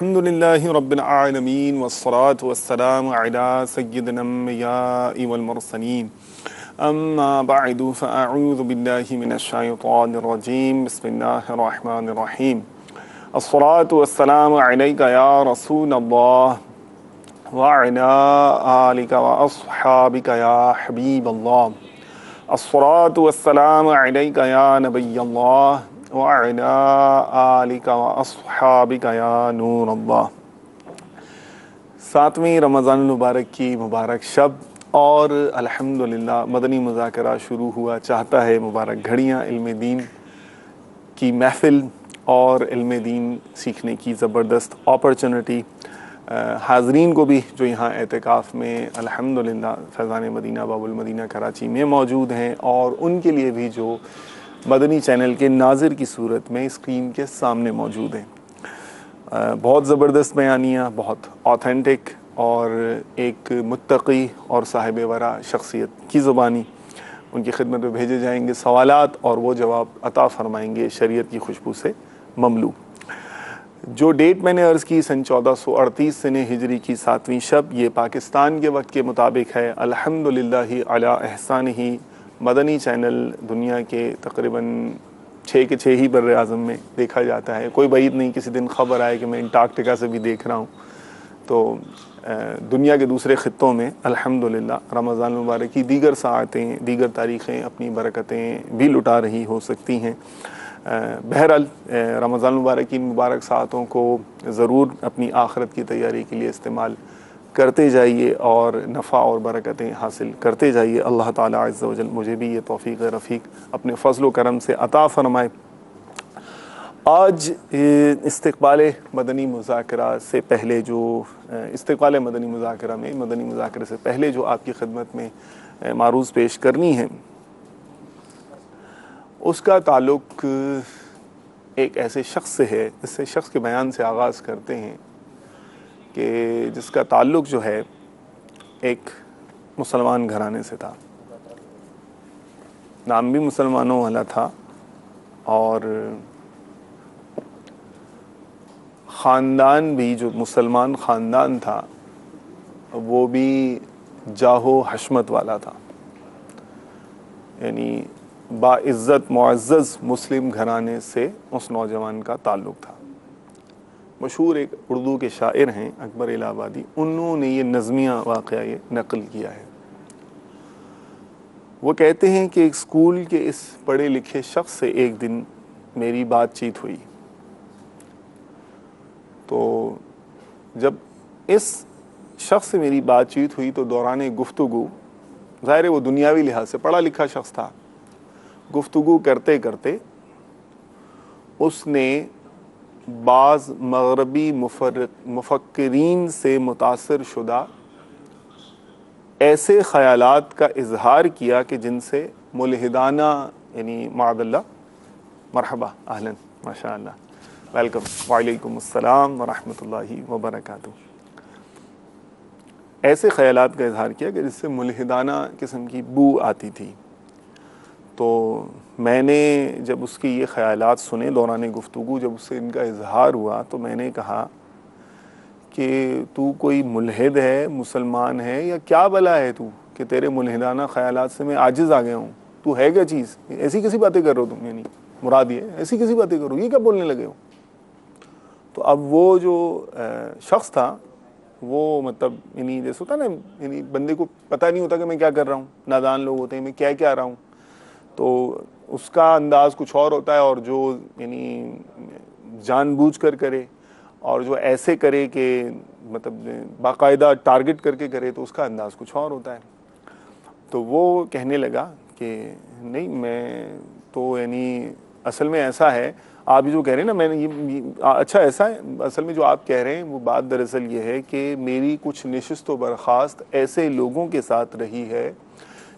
الحمدللہ رب العالمین والصلاة والسلام علی سیدنا الانبیاء والمرسلین اما بعد فاعوذ باللہ من الشیطان الرجیم بسم اللہ الرحمن الرحیم الصلاة والسلام علیک یا رسول اللہ وعلی آلک واصحابک یا حبیب اللہ الصلاة والسلام علیک یا نبی اللہ وعلی آلک واصحابک یا نور اللہ۔ 7ویں رمضان المبارک کی مبارک شب اور الحمدللہ مدنی مذاکرہ شروع ہوا چاہتا ہے۔ مبارک گھڑیاں، علم دین کی محفل اور علم دین سیکھنے کی زبردست اپرچونٹی حاضرین کو بھی جو یہاں اعتکاف میں الحمدللہ فیضان مدینہ باب المدینہ کراچی میں موجود ہیں، اور ان کے لیے بھی جو مدنی چینل کے ناظر کی صورت میں اسکرین کے سامنے موجود ہیں۔ بہت زبردست بیانیاں، بہت آتھینٹک اور ایک متقی اور صاحب ورع شخصیت کی زبانی ان کی خدمت میں بھیجے جائیں گے سوالات، اور وہ جواب عطا فرمائیں گے شریعت کی خوشبو سے مملو۔ جو ڈیٹ میں نے عرض کی 1438 سنہ ہجری کی 7ویں شب، یہ پاکستان کے وقت کے مطابق ہے۔ الحمدللہ علی احسانہ مدنی چینل دنیا کے تقریباً 6 کے 6 ہی بر اعظم میں دیکھا جاتا ہے۔ کوئی بعید نہیں کسی دن خبر آئے کہ میں انٹارکٹیکا سے بھی دیکھ رہا ہوں، تو دنیا کے دوسرے خطوں میں الحمدللہ رمضان المبارک کی دیگر ساعتیں، دیگر تاریخیں اپنی برکتیں بھی لٹا رہی ہو سکتی ہیں۔ بہرحال رمضان المبارک کی مبارک ساعتوں کو ضرور اپنی آخرت کی تیاری کے لیے استعمال کرتے جائیے اور نفع اور برکتیں حاصل کرتے جائیے۔ اللہ تعالیٰ عز و جل مجھے بھی یہ توفیق رفیق اپنے فضل و کرم سے عطا فرمائے۔ آج استقبال مدنی مذاکرہ سے پہلے استقبال مدنی مذاکرہ میں مدنی مذاکرے سے پہلے جو آپ کی خدمت میں معروض پیش کرنی ہے، اس کا تعلق ایک ایسے شخص سے ہے، اس شخص کے بیان سے آغاز کرتے ہیں کہ جس کا تعلق جو ہے ایک مسلمان گھرانے سے تھا، نام بھی مسلمانوں والا تھا، اور خاندان بھی جو مسلمان خاندان تھا وہ بھی جاہ و حشمت والا تھا، یعنی باعزت معزز مسلم گھرانے سے اس نوجوان کا تعلق تھا۔ مشہور ایک اردو کے شاعر ہیں اکبر الہ آبادی، انہوں نے یہ نظمیہ واقعہ یہ نقل کیا ہے۔ وہ کہتے ہیں کہ ایک اسکول کے اس پڑھے لکھے شخص سے ایک دن میری بات چیت ہوئی، تو جب اس شخص سے میری بات چیت ہوئی تو دوران گفتگو، ظاہر ہے وہ دنیاوی لحاظ سے پڑھا لکھا شخص تھا، گفتگو کرتے کرتے اس نے بعض مغربی مفکرین سے متاثر شدہ ایسے خیالات کا اظہار کیا کہ جن سے ملحدانہ، یعنی معاذ اللہ، مرحبا، اہلاً، ماشاء اللہ، ویلکم، وعلیکم السلام ورحمۃ اللہ وبرکاتہ، ایسے خیالات کا اظہار کیا کہ جس سے ملحدانہ قسم کی بو آتی تھی۔ تو میں نے جب اس کی یہ خیالات سنے دوران گفتگو، جب اس سے ان کا اظہار ہوا، تو میں نے کہا کہ تو کوئی ملحد ہے، مسلمان ہے، یا کیا بلا ہے تو کہ تیرے ملحدانہ خیالات سے میں عاجز آ گیا ہوں؟ تو ہے کیا چیز؟ ایسی کیسی باتیں کر رہے ہو تم؟ یعنی مراد یہ ایسی کیسی باتیں کرو، یہ کیا بولنے لگے ہو؟ تو اب وہ جو شخص تھا وہ مطلب یعنی جیسے ہوتا نا، یعنی بندے کو پتہ نہیں ہوتا کہ میں کیا کر رہا ہوں، نادان لوگ ہوتے ہیں میں کیا کیا رہا ہوں، تو اس کا انداز کچھ اور ہوتا ہے، اور جو یعنی جان بوجھ کر کرے اور جو ایسے کرے کہ مطلب باقاعدہ ٹارگٹ کر کے کرے تو اس کا انداز کچھ اور ہوتا ہے۔ تو وہ کہنے لگا کہ نہیں، میں تو یعنی اصل میں ایسا ہے، آپ جو کہہ رہے ہیں نا، میں نے اچھا ایسا ہے، اصل میں جو آپ کہہ رہے ہیں وہ بات دراصل یہ ہے کہ میری کچھ نشست و برخاست ایسے لوگوں کے ساتھ رہی ہے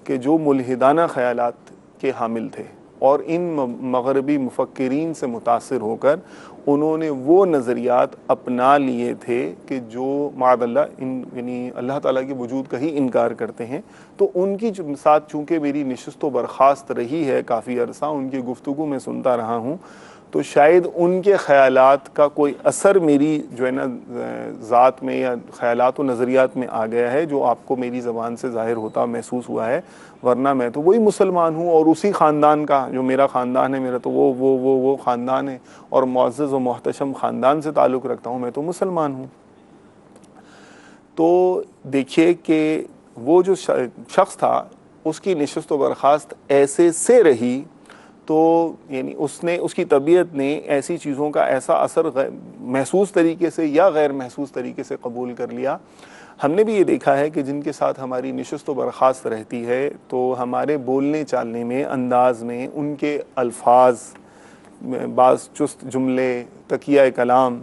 کہ جو ملحدانہ خیالات کے حامل تھے، اور ان مغربی مفکرین سے متاثر ہو کر انہوں نے وہ نظریات اپنا لیے تھے کہ جو معاذ اللہ یعنی اللہ تعالیٰ کے وجود کا ہی انکار کرتے ہیں۔ تو ان کی ساتھ چونکہ میری نشست و برخاست رہی ہے کافی عرصہ، ان کی گفتگو میں سنتا رہا ہوں، تو شاید ان کے خیالات کا کوئی اثر میری جو ہے نا ذات میں یا خیالات و نظریات میں آ گیا ہے، جو آپ کو میری زبان سے ظاہر ہوتا محسوس ہوا ہے، ورنہ میں تو وہی مسلمان ہوں اور اسی خاندان کا، جو میرا خاندان ہے، میرا تو وہ خاندان ہے اور معزز و محتشم خاندان سے تعلق رکھتا ہوں، میں تو مسلمان ہوں۔ تو دیکھیے کہ وہ جو شخص تھا اس کی نشست و برخاست ایسے سے رہی، تو یعنی اس کی طبیعت نے ایسی چیزوں کا ایسا اثر محسوس طریقے سے یا غیر محسوس طریقے سے قبول کر لیا۔ ہم نے بھی یہ دیکھا ہے کہ جن کے ساتھ ہماری نشست و برخاست رہتی ہے تو ہمارے بولنے چالنے میں، انداز میں، ان کے الفاظ، بعض چست جملے، تکیہ کلام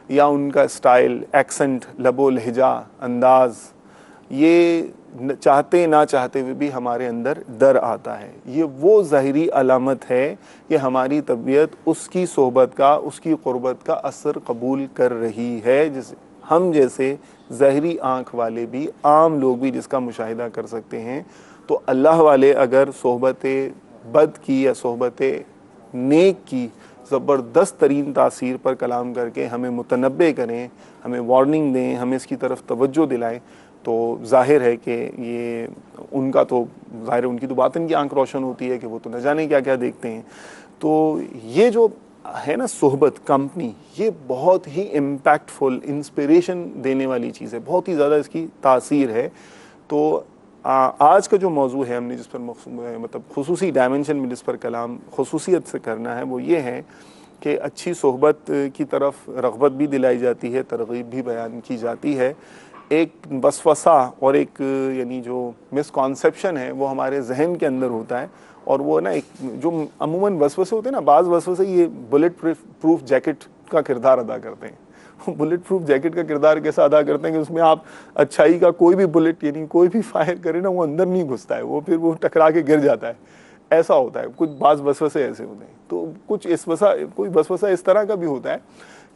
یا ان کا سٹائل، ایکسنٹ، لب و لہجہ، انداز، یہ چاہتے نہ چاہتے ہوئے بھی ہمارے اندر در آتا ہے۔ یہ وہ ظاہری علامت ہے کہ ہماری طبیعت اس کی صحبت کا، اس کی قربت کا اثر قبول کر رہی ہے، جس ہم جیسے ظاہری آنکھ والے بھی، عام لوگ بھی جس کا مشاہدہ کر سکتے ہیں۔ تو اللہ والے اگر صحبت بد کی یا صحبت نیک کی زبردست ترین تاثیر پر کلام کر کے ہمیں متنبع کریں، ہمیں وارننگ دیں، ہمیں اس کی طرف توجہ دلائیں، تو ظاہر ہے کہ یہ ان کا تو ظاہر ہے، ان کی تو باطن کی آنکھ روشن ہوتی ہے کہ وہ تو نہ جانے کیا کیا دیکھتے ہیں۔ تو یہ جو ہے نا صحبت، کمپنی، یہ بہت ہی امپیکٹ فل، انسپریشن دینے والی چیز ہے، بہت ہی زیادہ اس کی تاثیر ہے۔ تو آج کا جو موضوع ہے ہم نے جس پر مطلب خصوصی ڈائمنشن میں جس پر کلام خصوصیت سے کرنا ہے، وہ یہ ہے کہ اچھی صحبت کی طرف رغبت بھی دلائی جاتی ہے، ترغیب بھی بیان کی جاتی ہے۔ ایک وسوسہ اور ایک یعنی جو مسکانسیپشن ہے وہ ہمارے ذہن کے اندر ہوتا ہے، اور وہ نا ایک جو عموماً وسوسے ہوتے ہیں نا، بعض وسوسے یہ بلٹ پروف جیکٹ کا کردار ادا کرتے ہیں۔ بلٹ پروف جیکٹ کا کردار کیسا ادا کرتے ہیں کہ اس میں آپ اچھائی کا کوئی بھی بلٹ، یعنی کوئی بھی فائر کرے نا، وہ اندر نہیں گھستا ہے، وہ پھر وہ ٹکرا کے گر جاتا ہے، ایسا ہوتا ہے۔ کچھ بعض وسوسے ایسے ہوتے ہیں، تو کچھ کوئی وسوسہ اس طرح کا بھی ہوتا ہے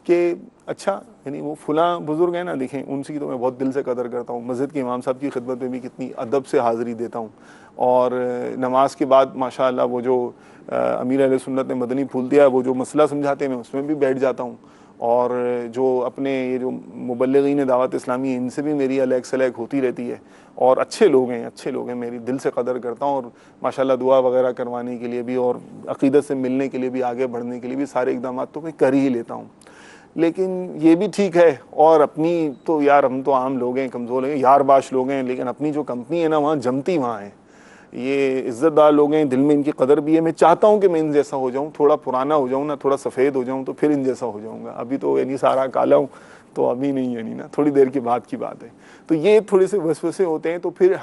کہ اچھا یعنی وہ فلاں بزرگ ہیں نا، دیکھیں ان کی تو میں بہت دل سے قدر کرتا ہوں، مسجد کے امام صاحب کی خدمت میں بھی کتنی ادب سے حاضری دیتا ہوں، اور نماز کے بعد ماشاءاللہ وہ جو امیر اہل سنت نے مدنی پھول دیا، وہ جو مسئلہ سمجھاتے ہیں میں اس میں بھی بیٹھ جاتا ہوں، اور جو اپنے یہ جو مبلغین دعوت اسلامی، ان سے بھی میری الیک سلیک ہوتی رہتی ہے، اور اچھے لوگ ہیں، میری دل سے قدر کرتا ہوں، اور ماشاءاللہ دعا وغیرہ کروانے کے لیے بھی اور عقیدت سے ملنے کے لیے بھی، آگے بڑھنے کے لیے بھی سارے اقدامات تو میں کر ہی لیتا ہوں۔ لیکن یہ بھی ٹھیک ہے، اور اپنی تو یار ہم تو عام لوگ ہیں، کمزور ہیں، یار باش لوگ ہیں، لیکن اپنی جو کمپنی ہے نا وہاں جمتی وہاں ہے، یہ عزت دار لوگ ہیں، دل میں ان کی قدر بھی ہے۔ میں چاہتا ہوں کہ میں ان جیسا ہو جاؤں، تھوڑا پرانا ہو جاؤں نا، تھوڑا سفید ہو جاؤں تو پھر ان جیسا ہو جاؤں گا، ابھی تو یعنی سارا کالا ہوں تو ابھی نہیں، یعنی نا تھوڑی دیر کے بعد کی بات ہے۔ تو یہ تھوڑے سے وسوسے ہوتے ہیں، تو پھر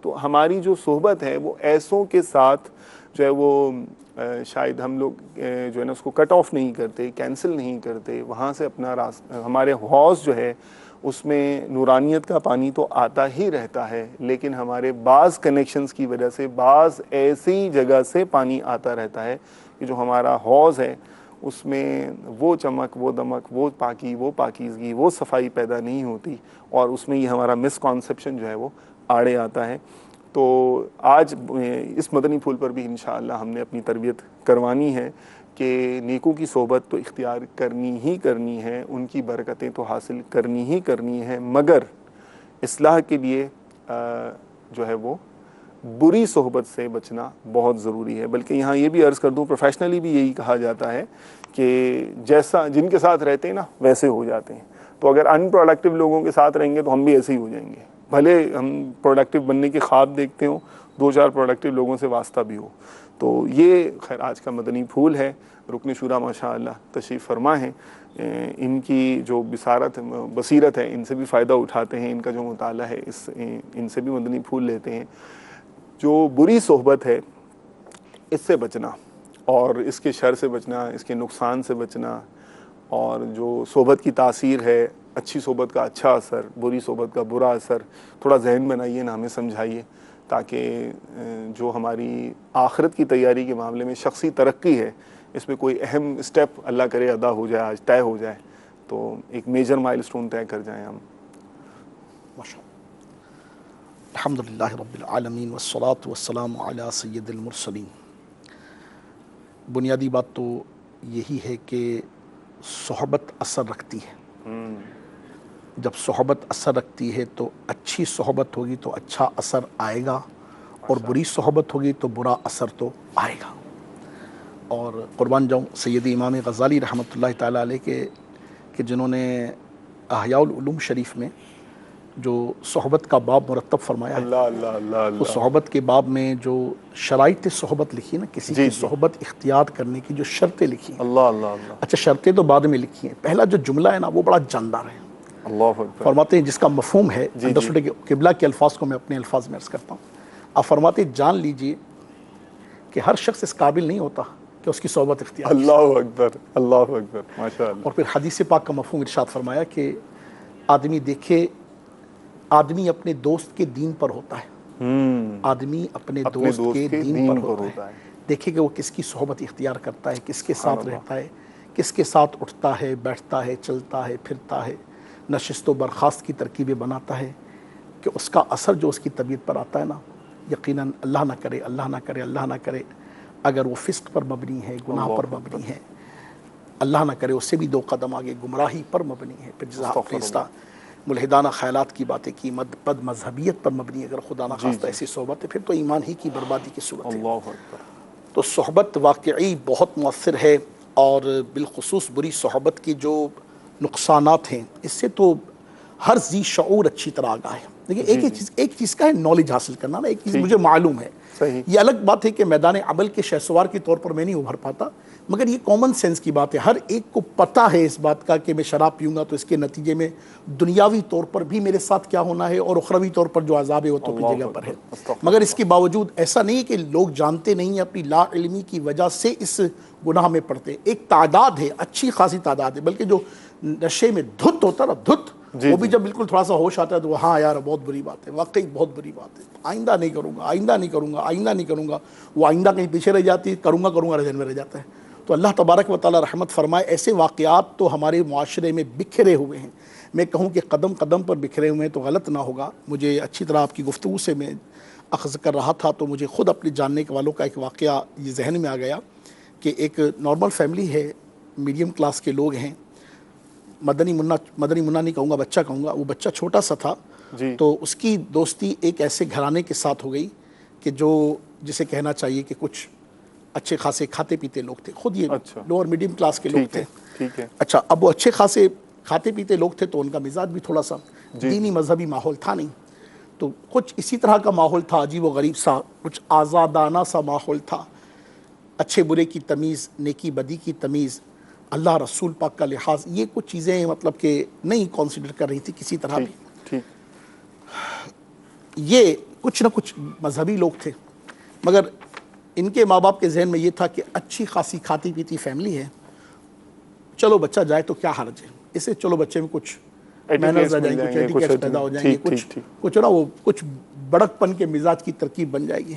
تو ہماری جو صحبت ہے وہ ایسوں کے ساتھ جو ہے وہ شاید ہم لوگ جو ہے نا اس کو کٹ آف نہیں کرتے، کینسل نہیں کرتے، وہاں سے اپنا ہمارے حوض جو ہے اس میں نورانیت کا پانی تو آتا ہی رہتا ہے، لیکن ہمارے بعض کنیکشنز کی وجہ سے بعض ایسی جگہ سے پانی آتا رہتا ہے کہ جو ہمارا حوض ہے اس میں وہ چمک، وہ دمک، وہ پاکی، وہ پاکیزگی، وہ صفائی پیدا نہیں ہوتی، اور اس میں یہ ہمارا مسکانسیپشن جو ہے وہ آڑے آتا ہے۔ تو آج اس مدنی پھول پر بھی انشاءاللہ ہم نے اپنی تربیت کروانی ہے کہ نیکوں کی صحبت تو اختیار کرنی ہی کرنی ہے، ان کی برکتیں تو حاصل کرنی ہی کرنی ہے، مگر اصلاح کے لیے جو ہے وہ بری صحبت سے بچنا بہت ضروری ہے۔ بلکہ یہاں یہ بھی عرض کر دوں، پروفیشنلی بھی یہی کہا جاتا ہے کہ جیسا جن کے ساتھ رہتے ہیں نا ویسے ہو جاتے ہیں، تو اگر ان پروڈکٹیو لوگوں کے ساتھ رہیں گے تو ہم بھی ایسے ہی ہو جائیں گے، بھلے ہم پروڈکٹیو بننے کے خواب دیکھتے ہوں، دو چار پروڈکٹیو لوگوں سے واسطہ بھی ہو۔ تو یہ خیر آج کا مدنی پھول ہے۔ رکن شورا ماشاءاللہ تشریف فرما ہیں، ان کی جو بصیرت ہے، ان سے بھی فائدہ اٹھاتے ہیں، ان کا جو مطالعہ ہے ان سے بھی مدنی پھول لیتے ہیں۔ جو بری صحبت ہے اس سے بچنا، اور اس کے شر سے بچنا، اس کے نقصان سے بچنا، اور جو صحبت کی تاثیر ہے، اچھی صحبت کا اچھا اثر، بری صحبت کا برا اثر، تھوڑا ذہن بنائیے نا، ہمیں سمجھائیے، تاکہ جو ہماری آخرت کی تیاری کے معاملے میں شخصی ترقی ہے، اس میں کوئی اہم اسٹیپ اللہ کرے ادا ہو جائے، آج طے ہو جائے، تو ایک میجر مائل سٹون طے کر جائیں ہم۔ الحمدللہ رب العالمین والصلاة والسلام علی سید المرسلین۔ بنیادی بات تو یہی ہے کہ صحبت اثر رکھتی ہے. جب صحبت اثر رکھتی ہے تو اچھی صحبت ہوگی تو اچھا اثر آئے گا, اور بری صحبت ہوگی تو برا اثر تو آئے گا. اور قربان جاؤں سید امام غزالی رحمۃ اللہ تعالیٰ علیہ کے کہ جنہوں نے احیاء العلوم شریف میں جو صحبت کا باب مرتب فرمایا ہے, اللہ اللہ اللہ تو اللہ. صحبت کے باب میں جو شرائط صحبت لکھی نا, کسی کی صحبت اختیار کرنے کی جو شرطیں لکھی ہیں. اللہ اللہ اللہ. اچھا, شرطیں تو بعد میں لکھی ہیں, پہلا جو جملہ ہے نا وہ بڑا جاندار ہے. اللہ اکبر. فرماتے ہیں جس کا مفہوم ہے انڈرسٹوڈ قبلہ کے الفاظ کو میں اپنے الفاظ میں عرض کرتا ہوں. آپ فرماتے ہیں جان لیجئے کہ ہر شخص اس قابل نہیں ہوتا کہ اس کی صحبت اختیار. اللہ اکبر اللہ اکبر ماشاء اللہ. اور پھر حدیث پاک کا مفہوم ارشاد فرمایا کہ آدمی دیکھے, آدمی اپنے دوست کے دین پر ہوتا ہے. آدمی اپنے دوست کے دین پر ہوتا ہے. دیکھے کہ وہ کس کی صحبت اختیار کرتا ہے, کس کے ساتھ رہتا ہے, کس کے ساتھ اٹھتا ہے, بیٹھتا ہے, چلتا ہے, پھرتا ہے, نشست و برخاست کی ترکیبیں بناتا ہے, کہ اس کا اثر جو اس کی طبیعت پر آتا ہے نا, یقیناً اللہ نہ کرے اللہ نہ کرے اللہ نہ کرے اگر وہ فسق پر مبنی ہے, گناہ پر مبنی ہے, اللہ نہ کرے اس سے بھی 2 قدم آگے گمراہی پر مبنی ہے, پھر جزا اپنے ملحدانہ خیالات کی باتیں کی, بد مذہبیت پر مبنی, اگر خدا نہ خواستہ ایسی صحبت ہے پھر تو ایمان ہی کی بربادی کی صورت ہے. اللہ اکبر. تو صحبت واقعی بہت مؤثر ہے, اور بالخصوص بری صحبت کی جو نقصانات ہیں اس سے تو ہر ذی شعور اچھی طرح آگاہ ہے. دیکھیں ایک چیز کا ہے نالج حاصل کرنا نا, ایک چیز مجھے معلوم ہے, یہ الگ بات ہے کہ میدان عمل کے شہسوار کے طور پر میں نہیں ابھر پاتا, مگر یہ کامن سینس کی بات ہے. ہر ایک کو پتہ ہے اس بات کا کہ میں شراب پیوں گا تو اس کے نتیجے میں دنیاوی طور پر بھی میرے ساتھ کیا ہونا ہے, اور اخروی طور پر جو عذاب ہے وہ تو اپنی جگہ پر ہے. مگر اس کے باوجود ایسا نہیں کہ لوگ جانتے نہیں ہیں, اپنی لا علمی کی وجہ سے اس گناہ میں پڑتے. ایک تعداد ہے, اچھی خاصی تعداد ہے, بلکہ جو نشے میں دھت ہوتا نا, دھت, وہ بھی جب بالکل تھوڑا سا ہوش آتا ہے تو ہاں یار بہت بری بات ہے, واقعی بہت بری بات ہے, آئندہ نہیں کروں گا, آئندہ نہیں کروں گا, آئندہ نہیں کروں گا. وہ آئندہ کہیں پیچھے رہ جاتی ہے, کروں گا رہ میں رہ جاتا ہے. تو اللہ تبارک و تعالی رحمت فرمائے, ایسے واقعات تو ہمارے معاشرے میں بکھرے ہوئے ہیں. میں کہوں کہ قدم قدم پر بکھرے ہوئے ہیں تو غلط نہ ہوگا. مجھے اچھی طرح آپ کی گفتگو سے میں اخذ کر رہا تھا تو مجھے خود اپنے جاننے والوں کا ایک واقعہ یہ ذہن میں آ گیا کہ ایک نارمل فیملی ہے, میڈیم کلاس کے لوگ ہیں. مدنی منا نہیں کہوں گا, بچہ کہوں گا. وہ بچہ چھوٹا سا تھا, تو اس کی دوستی ایک ایسے گھرانے کے ساتھ ہو گئی کہ جو جسے کہنا چاہیے کہ کچھ اچھے خاصے کھاتے پیتے لوگ تھے. خود یہ لوور میڈیم کلاس کے لوگ تھے. اچھا, اب وہ اچھے خاصے کھاتے پیتے لوگ تھے تو ان کا مزاج بھی تھوڑا سا دینی مذہبی ماحول تھا نہیں. تو کچھ اسی طرح کا ماحول تھا, عجیب و غریب سا, کچھ آزادانہ سا ماحول تھا. اچھے برے کی تمیز, نیکی بدی کی تمیز, اللہ رسول پاک کا لحاظ, یہ کچھ چیزیں مطلب کہ نہیں کنسیڈر کر رہی تھی کسی طرح بھی. یہ کچھ نہ کچھ مذہبی لوگ تھے, مگر ان کے ماں باپ کے ذہن میں یہ تھا کہ اچھی خاصی کھاتی پیتی فیملی ہے, چلو بچہ جائے تو کیا حرج ہے, اسے چلو بچے میں کچھ مینرز آ جائیں گے, کچھ ایٹیکیٹس پیدا ہو جائیں گے, کچھ نا وہ کچھ بڑک پن کے مزاج کی ترکیب بن جائے گی.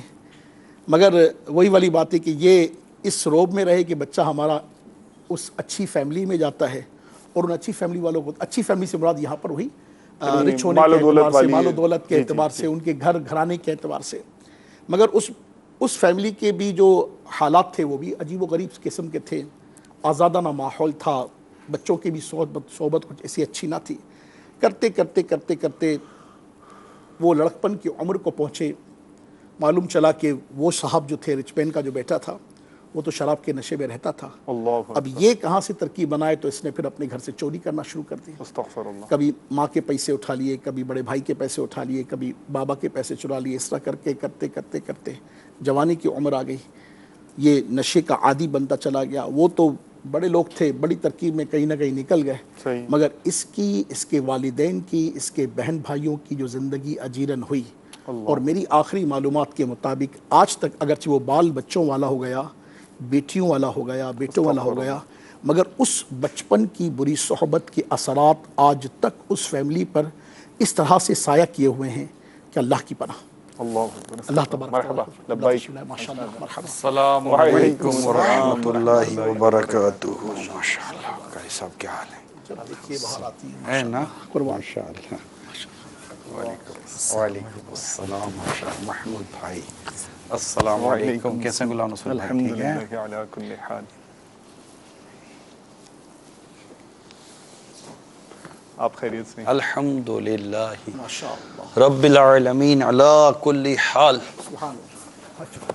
مگر وہی والی بات ہے کہ یہ اس روب میں رہے کہ بچہ ہمارا اس اچھی فیملی میں جاتا ہے, اور ان اچھی فیملی والوں کو, اچھی فیملی سے مراد یہاں پر ہوئی رچ ہونے کے اعتبار سے, مال و دولت کے اعتبار سے, ان کے گھر گھرانے کے اعتبار سے. مگر اس فیملی کے بھی جو حالات تھے وہ بھی عجیب و غریب قسم کے تھے. آزادانہ ماحول تھا, بچوں کی بھی صحبت کچھ ایسی اچھی نہ تھی. کرتے کرتے کرتے کرتے وہ لڑکپن کی عمر کو پہنچے. معلوم چلا کہ وہ صاحب جو تھے, رچ مین کا جو بیٹا تھا, وہ تو شراب کے نشے میں رہتا تھا. اب یہ کہاں سے ترکیب بنائے, تو اس نے پھر اپنے گھر سے چوری کرنا شروع کر دی. کبھی ماں کے پیسے اٹھا لیے, کبھی بڑے بھائی کے پیسے اٹھا لیے, کبھی بابا کے پیسے چرا لیے. اس طرح کر کے کرتے کرتے کرتے جوانی کی عمر آ گئی. یہ نشے کا عادی بنتا چلا گیا. وہ تو بڑے لوگ تھے, بڑی ترکیب میں کہیں نہ کہیں نکل گئے, مگر اس کی, اس کے والدین کی, اس کے بہن بھائیوں کی جو زندگی اجیرن ہوئی. اور میری آخری معلومات کے مطابق آج تک اگرچہ وہ بال بچوں والا ہو گیا, بیٹیوں والا ہو گیا, بیٹوں والا ہو گیا, مگر اس بچپن کی بری صحبت کے اثرات آج تک اس فیملی پر اس طرح سے سایہ کیے ہوئے ہیں کہ اللہ کی پناہ. اللہ تبارک. مرحبا, لبیک, ماشاءاللہ, مرحبا. السلام علیکم ورحمۃ اللہ وبرکاتہ. ماشاءاللہ, قاری صاحب کیا حال ہے؟ دیکھیے باہر آتی ہے نا, قربان. ماشاءاللہ. وعلیکم السلام محمود بھائی, السلام علیکم. کیسے غلام رسول بھائی, ٹھیک ہے؟ الحمدللہ علی کل حال. آپ خیریت سے ہیں؟ الحمدللہ ماشاءاللہ رب العالمین علی کل حال. سبحان اللہ.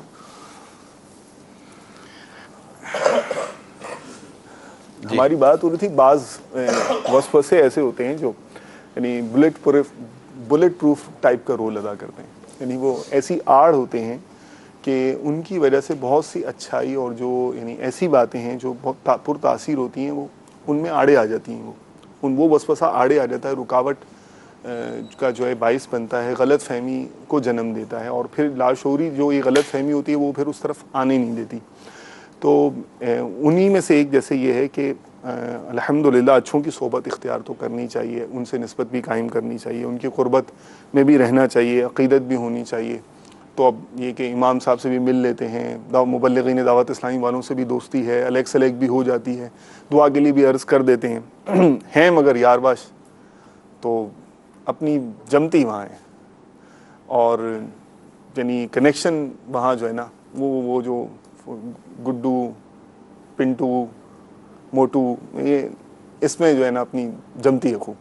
ہماری بات ہو رہی تھی بعض وسوسے ایسے ہوتے ہیں جو یعنی بلٹ پروف ٹائپ کا رول ادا کرتے ہیں. یعنی وہ ایسی آڑ ہوتے ہیں کہ ان کی وجہ سے بہت سی اچھائی اور جو یعنی ایسی باتیں ہیں جو بہت پر تاثیر ہوتی ہیں وہ ان میں آڑے آ جاتی ہیں. وہ وسوسہ آڑے آ جاتا ہے, رکاوٹ کا جو ہے باعث بنتا ہے, غلط فہمی کو جنم دیتا ہے, اور پھر لاشعوری جو یہ غلط فہمی ہوتی ہے وہ پھر اس طرف آنے نہیں دیتی. تو انہی میں سے ایک جیسے یہ ہے کہ الحمدللہ اچھوں کی صحبت اختیار تو کرنی چاہیے, ان سے نسبت بھی قائم کرنی چاہیے, ان کی قربت میں بھی رہنا چاہیے, عقیدت بھی ہونی چاہیے. تو اب یہ کہ امام صاحب سے بھی مل لیتے ہیں, مبلغین دعوت اسلامی والوں سے بھی دوستی ہے, الیک سلیک بھی ہو جاتی ہے, دعا کے لیے بھی عرض کر دیتے ہیں مگر یار باش تو اپنی جمتی وہاں ہے, اور یعنی کنیکشن وہاں جو ہے نا وہ جو گڈو پنٹو موٹو یہ اس میں جو ہے نا اپنی جمتی ہے خوب.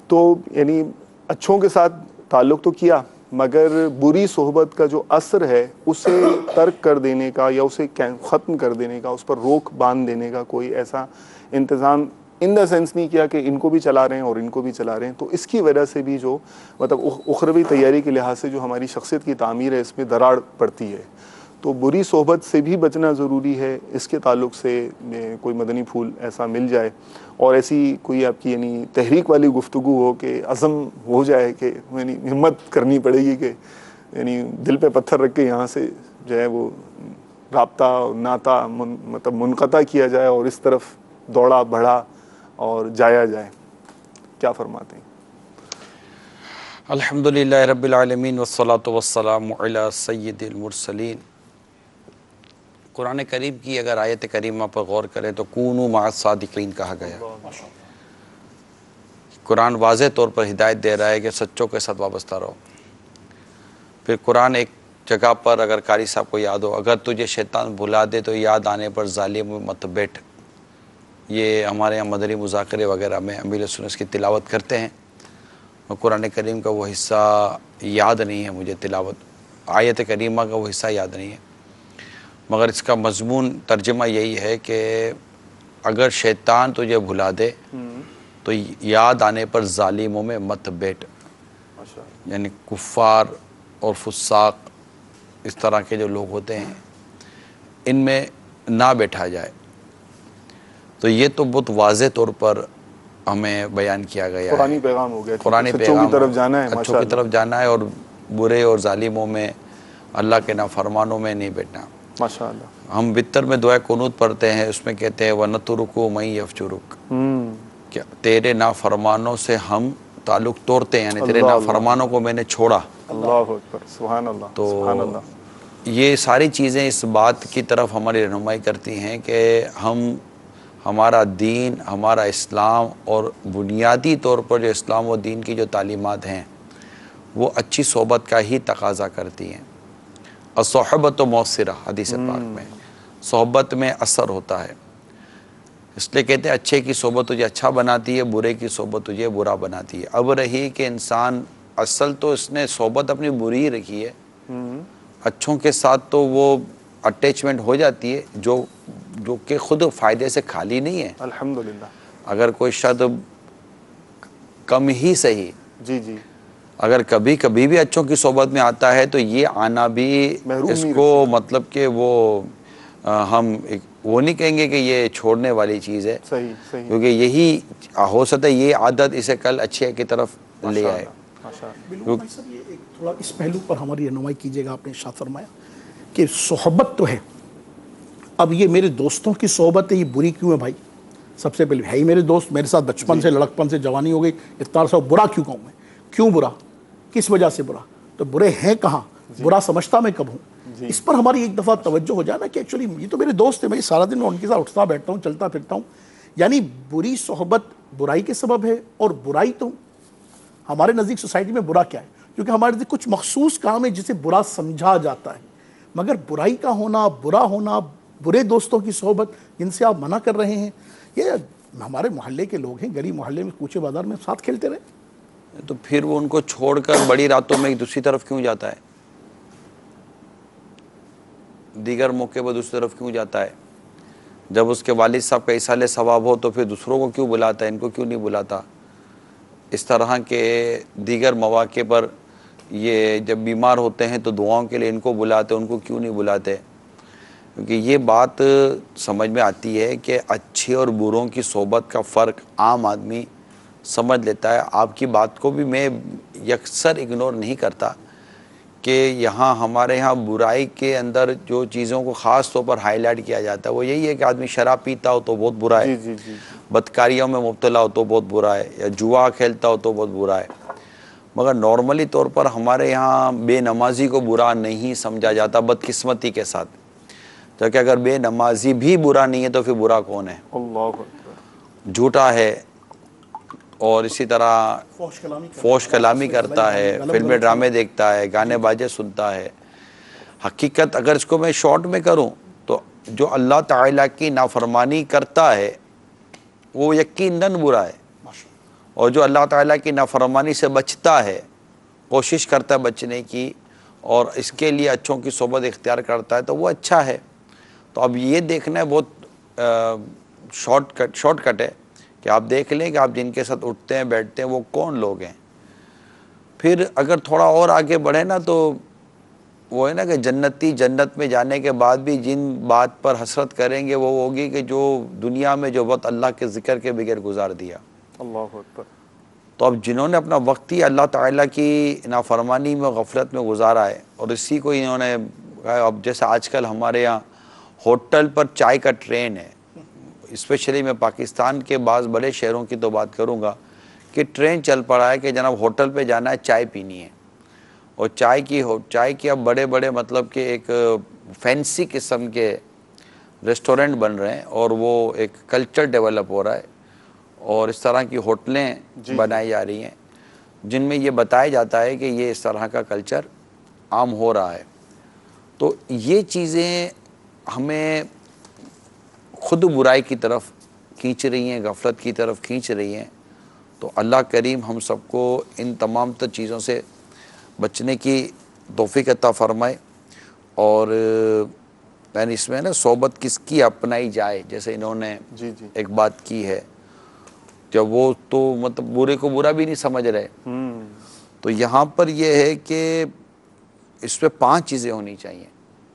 تو یعنی اچھوں کے ساتھ تعلق تو کیا, مگر بری صحبت کا جو اثر ہے اسے ترک کر دینے کا یا اسے ختم کر دینے کا, اس پر روک باندھ دینے کا کوئی ایسا انتظام ان دا سینس نہیں کیا کہ ان کو بھی چلا رہے ہیں اور ان کو بھی چلا رہے ہیں. تو اس کی وجہ سے بھی جو مطلب اخروی تیاری کے لحاظ سے جو ہماری شخصیت کی تعمیر ہے اس میں دراڑ پڑتی ہے. تو بری صحبت سے بھی بچنا ضروری ہے. اس کے تعلق سے کوئی مدنی پھول ایسا مل جائے اور ایسی کوئی آپ کی یعنی تحریک والی گفتگو ہو کہ عزم ہو جائے کہ یعنی ہمت کرنی پڑے گی کہ یعنی دل پہ پتھر رکھ کے یہاں سے جو ہے وہ رابطہ ناطہ مطلب منقطع کیا جائے اور اس طرف دوڑا بڑھا اور جایا جائے. کیا فرماتے ہیں؟ الحمدللہ رب العالمین والصلاة والسلام علی سید المرسلین. قرآن کریم کی اگر آیت کریمہ پر غور کریں تو کونوا مع الصادقین کہا گیا. قرآن واضح طور پر ہدایت دے رہا ہے کہ سچوں کے ساتھ وابستہ رہو. پھر قرآن ایک جگہ پر اگر قاری صاحب کو یاد ہو, اگر تجھے شیطان بھلا دے تو یاد آنے پر ظالم مت بیٹھ. یہ ہمارے یہاں مدنی مذاکرے وغیرہ میں امیر سنت اس کی تلاوت کرتے ہیں. قرآن کریم کا وہ حصہ یاد نہیں ہے مجھے, تلاوت آیت کریمہ کا وہ حصہ یاد نہیں ہے, مگر اس کا مضمون ترجمہ یہی ہے کہ اگر شیطان تجھے بھلا دے تو یاد آنے پر ظالموں میں مت بیٹھ. یعنی کفار اور فساق اس طرح کے جو لوگ ہوتے ہیں ان میں نہ بیٹھا جائے. تو یہ تو بہت واضح طور پر ہمیں بیان کیا گیا ہے. قرآنی پیغام ہو گیا, قرآنی سچوں پیغام کی طرف جانا ہے, اچھوں کی طرف جانا ہے اور برے اور ظالموں میں اللہ کے نافرمانوں میں نہیں بیٹھنا. ماشاءاللہ. ہم وطر میں دعائے قنوت پڑھتے ہیں, اس میں کہتے ہیں وَنَتُرُكُ مَن يَفْجُرُكَ, کہ تیرے نافرمانوں سے ہم تعلق توڑتے ہیں, یعنی تیرے نافرمانوں کو میں نے چھوڑا. اللہ اکبر, سبحان اللہ, سبحان اللہ. یہ ساری چیزیں اس بات کی طرف ہماری رہنمائی کرتی ہیں کہ ہمارا دین, ہمارا اسلام اور بنیادی طور پر جو اسلام و دین کی جو تعلیمات ہیں وہ اچھی صحبت کا ہی تقاضا کرتی ہیں. الصحبۃ مؤثرہ, حدیث پاک میں صحبت میں اثر ہوتا ہے. اس لیے کہتے ہیں اچھے کی صحبت تجھے اچھا بناتی ہے, برے کی صحبت تجھے برا بناتی ہے. اب رہی کہ انسان اصل تو اس نے صحبت اپنی بری ہی رکھی ہے, اچھوں کے ساتھ تو وہ اٹیچمنٹ ہو جاتی ہے جو کہ خود فائدے سے خالی نہیں ہے. الحمدللہ. اگر کوئی شخص کم ہی صحیح جی جی اگر کبھی کبھی بھی اچھوں کی صحبت میں آتا ہے تو یہ آنا بھی اس کو مطلب کہ وہ ہم وہ نہیں کہیں گے کہ یہ چھوڑنے والی چیز ہے, صحیح صحیح, کیونکہ یہی ہو سکتا ہے یہ عادت اسے کل اچھے کی طرف لے آئے. بالکل بھائی صاحب, یہ ایک تھوڑا اس پہلو پر ہماری رہنمائی کیجیے گا. آپ نے ارشاد فرمایا کہ صحبت تو ہے, اب یہ میرے دوستوں کی صحبت ہے, یہ بری کیوں ہے بھائی؟ سب سے پہلے ہے ہی میرے دوست, میرے ساتھ بچپن سے لڑکپن سے جوانی ہو گئی, اتنا سا برا کیوں کہوں میں؟ کیوں برا, کس وجہ سے برا؟ تو برے ہیں کہاں, برا سمجھتا میں کب ہوں؟ اس پر ہماری ایک دفعہ توجہ ہو جائے نا کہ ایکچولی یہ تو میرے دوست ہیں, میں سارا دن میں ان کے ساتھ اٹھتا بیٹھتا ہوں, چلتا پھرتا ہوں. یعنی بری صحبت برائی کے سبب ہے, اور برائی تو ہمارے نزدیک سوسائٹی میں برا کیا ہے؟ کیونکہ ہمارے نزدیک کچھ مخصوص کام ہے جسے برا سمجھا جاتا ہے, مگر برائی کا ہونا, برا ہونا, برے دوستوں کی صحبت جن سے آپ منع کر رہے ہیں, یہ ہمارے محلے کے لوگ ہیں, گلی محلے میں کوچے بازار میں ساتھ کھیلتے رہے. تو پھر وہ ان کو چھوڑ کر بڑی راتوں میں ایک دوسری طرف کیوں جاتا ہے؟ دیگر موقع پر دوسری طرف کیوں جاتا ہے؟ جب اس کے والد صاحب کا ایصال ثواب ہو تو پھر دوسروں کو کیوں بلاتا ہے, ان کو کیوں نہیں بلاتا؟ اس طرح کے دیگر مواقع پر یہ جب بیمار ہوتے ہیں تو دعاؤں کے لیے ان کو بلاتے, ان کو کیوں نہیں بلاتے؟ کیونکہ یہ بات سمجھ میں آتی ہے کہ اچھے اور بروں کی صحبت کا فرق عام آدمی سمجھ لیتا ہے. آپ کی بات کو بھی میں یکسر اگنور نہیں کرتا کہ یہاں ہمارے یہاں برائی کے اندر جو چیزوں کو خاص طور پر ہائی لائٹ کیا جاتا ہے وہ یہی ہے کہ آدمی شراب پیتا ہو تو بہت برا ہے, جی جی جی بدکاریوں میں مبتلا ہو تو بہت برا ہے, یا جوا کھیلتا ہو تو بہت برا ہے. مگر نارملی طور پر ہمارے یہاں بے نمازی کو برا نہیں سمجھا جاتا, بدقسمتی کے ساتھ. تو کہ اگر بے نمازی بھی برا نہیں ہے تو پھر برا کون ہے؟ اللہ اکبر. جھوٹا ہے, اور اسی طرح فوش کلامی کرتا ہے, فلمیں ڈرامے دیکھتا ہے, گانے باجے سنتا ہے. حقیقت اگر اس کو میں شارٹ میں کروں تو جو اللہ تعالیٰ کی نافرمانی کرتا ہے وہ یقیناً برا ہے, اور جو اللہ تعالیٰ کی نافرمانی سے بچتا ہے, کوشش کرتا ہے بچنے کی, اور اس کے لیے اچھوں کی صحبت اختیار کرتا ہے تو وہ اچھا ہے. تو اب یہ دیکھنا ہے بہت شارٹ کٹ ہے کہ آپ دیکھ لیں کہ آپ جن کے ساتھ اٹھتے ہیں بیٹھتے ہیں وہ کون لوگ ہیں. پھر اگر تھوڑا اور آگے بڑھے نا تو وہ ہے نا کہ جنتی جنت میں جانے کے بعد بھی جن بات پر حسرت کریں گے وہ ہوگی کہ جو دنیا میں جو وقت اللہ کے ذکر کے بغیر گزار دیا. اللہ اکبر. تو اب جنہوں نے اپنا وقت ہی اللہ تعالیٰ کی نافرمانی میں غفلت میں گزارا ہے, اور اسی کو انہوں نے اب جیسے آج کل ہمارے یہاں ہوٹل پر چائے کا ٹرین ہے, اسپیشلی میں پاکستان کے بعض بڑے شہروں کی تو بات کروں گا کہ ٹرین چل پڑا ہے کہ جناب ہوٹل پہ جانا ہے, چائے پینی ہے. اور چائے کی اب بڑے بڑے مطلب کہ ایک فینسی قسم کے ریسٹورنٹ بن رہے ہیں, اور وہ ایک کلچر ڈیولپ ہو رہا ہے, اور اس طرح کی ہوٹلیں بنائی جا رہی ہیں جن میں یہ بتایا جاتا ہے کہ یہ اس طرح کا کلچر عام ہو رہا ہے. تو یہ چیزیں ہمیں خود برائی کی طرف کھینچ رہی ہیں, غفلت کی طرف کھینچ رہی ہیں. تو اللہ کریم ہم سب کو ان تمام تر چیزوں سے بچنے کی توفیق عطا فرمائے. اور یعنی اس میں نا صحبت کس کی اپنائی جائے, جیسے انہوں نے جی جی ایک بات کی ہے, جب وہ تو مطلب برے کو برا بھی نہیں سمجھ رہے. تو یہاں پر یہ ہے کہ اس پہ 5 چیزیں ہونی چاہیے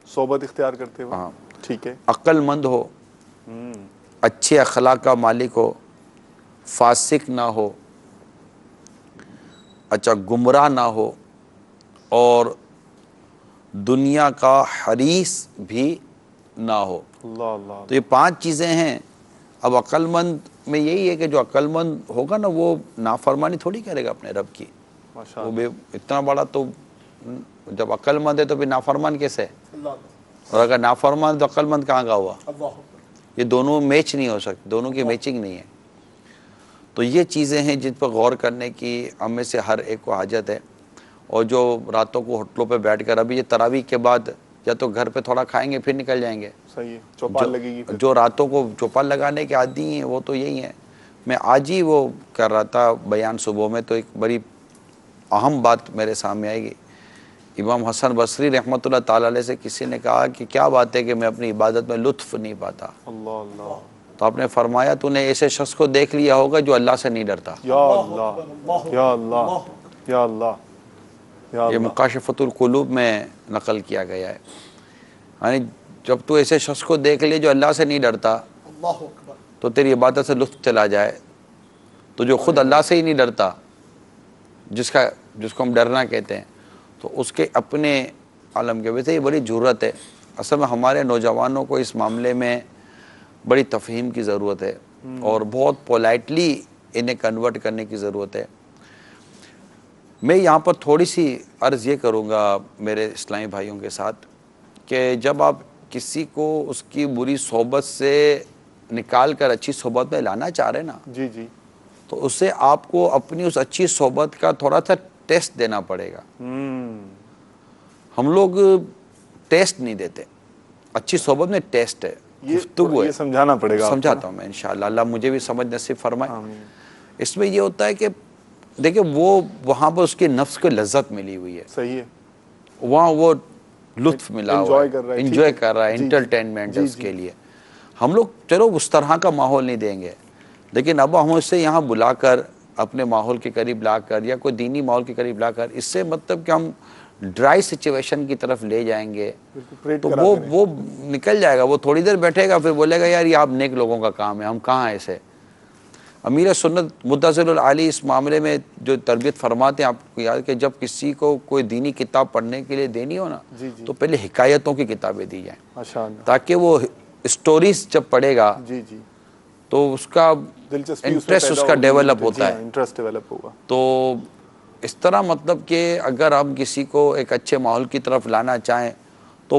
صحبت اختیار کرتے ہوئے. ہاں, ٹھیک ہے. عقل مند ہو, اچھے اخلاق کا مالک ہو, فاسق نہ ہو, اچھا گمراہ نہ ہو, اور دنیا کا حریص بھی نہ ہو. اللہ اللہ. تو یہ 5 چیزیں ہیں. اب عقل مند میں یہی ہے کہ جو عقل مند ہوگا نا وہ نافرمانی تھوڑی کرے گا اپنے رب کی. ماشاء وہ اللہ. اتنا بڑا تو جب عقل مند ہے تو پھر نافرمان کیسے ہے؟ اور اگر نافرمان تو عقل مند کہاں کا ہوا؟ یہ دونوں میچ نہیں ہو سکتے, دونوں کی میچنگ نہیں ہے. تو یہ چیزیں ہیں جن پر غور کرنے کی ہم میں سے ہر ایک کو حاجت ہے. اور جو راتوں کو ہوٹلوں پہ بیٹھ کر, ابھی یہ تراویح کے بعد یا تو گھر پہ تھوڑا کھائیں گے پھر نکل جائیں گے, صحیح ہے, چوپال لگے گی پھر. جو راتوں کو چوپال لگانے کے عادی ہیں وہ تو یہی ہیں. میں آج ہی وہ کر رہا تھا بیان صبح میں, تو ایک بڑی اہم بات میرے سامنے آئے گی. امام حسن بصری رحمۃ اللہ تعالی علیہ سے کسی نے کہا کہ کیا بات ہے کہ میں اپنی عبادت میں لطف نہیں پاتا. اللہ اللہ. تو آپ نے فرمایا تو نے ایسے شخص کو دیکھ لیا ہوگا جو اللہ سے نہیں ڈرتا. یا اللہ یا اللہ یا اللہ یا یہ اللہ. مکاشفۃ القلوب میں نقل کیا گیا ہے. یعنی جب تو ایسے شخص کو دیکھ لے جو اللہ سے نہیں ڈرتا تو تیری عبادت سے لطف چلا جائے, تو جو خود اللہ سے ہی نہیں ڈرتا, جس کو ہم ڈرنا کہتے ہیں, تو اس کے اپنے عالم کے ویسے یہ بڑی ضرورت ہے. اصل میں ہمارے نوجوانوں کو اس معاملے میں بڑی تفہیم کی ضرورت ہے, اور بہت پولائٹلی انہیں کنورٹ کرنے کی ضرورت ہے. میں یہاں پر تھوڑی سی عرض یہ کروں گا میرے اسلامی بھائیوں کے ساتھ کہ جب آپ کسی کو اس کی بری صحبت سے نکال کر اچھی صحبت میں لانا چاہ رہے ہیں نا, جی جی, تو اسے آپ کو اپنی اس اچھی صحبت کا تھوڑا سا ٹیسٹ دینا پڑے گا. ہم لوگ ٹیسٹ نہیں دیتے. اچھی صحبت میں ٹیسٹ ہے. یہ سمجھانا پڑے گا. سمجھاتا ہوں میں انشاءاللہ, اللہ مجھے بھی سمجھ نصیب فرمائے. اس میں یہ ہوتا ہے کہ دیکھیں وہ وہاں پر اس کے نفس کو لذت ملی ہوئی ہے, صحیح ہے, وہاں وہ لطف ملا ہوا ہے, انجوائے کر رہا ہے, جی انٹرٹینمنٹ ہے اس کے لیے. ہم لوگ چلو اس طرح کا ماحول نہیں دیں گے, لیکن اب ہم اسے یہاں بلا کر اپنے ماحول کے قریب لا کر یا کوئی دینی ماحول کے قریب لا کر اس سے مطلب کہ ہم ڈرائی سچویشن کی طرف لے جائیں گے تو وہ نکل جائے گا. وہ تھوڑی دیر بیٹھے گا پھر بولے گا یار یہ آپ نیک لوگوں کا کام ہے, ہم کہاں ایسے. امیر سنت مدثر العالی اس معاملے میں جو تربیت فرماتے ہیں, آپ کو یاد کہ جب کسی کو کوئی دینی کتاب پڑھنے کے لیے دینی ہو نا تو پہلے حکایتوں کی کتابیں دی جائیں تاکہ وہ اسٹوریز جب پڑھے گا تو اس کا انٹرسٹ اس کا ڈیولپ ہوتا ہے. انٹرسٹ ڈیولپ ہوگا. تو اس طرح مطلب کہ اگر ہم کسی کو ایک اچھے ماحول کی طرف لانا چاہیں تو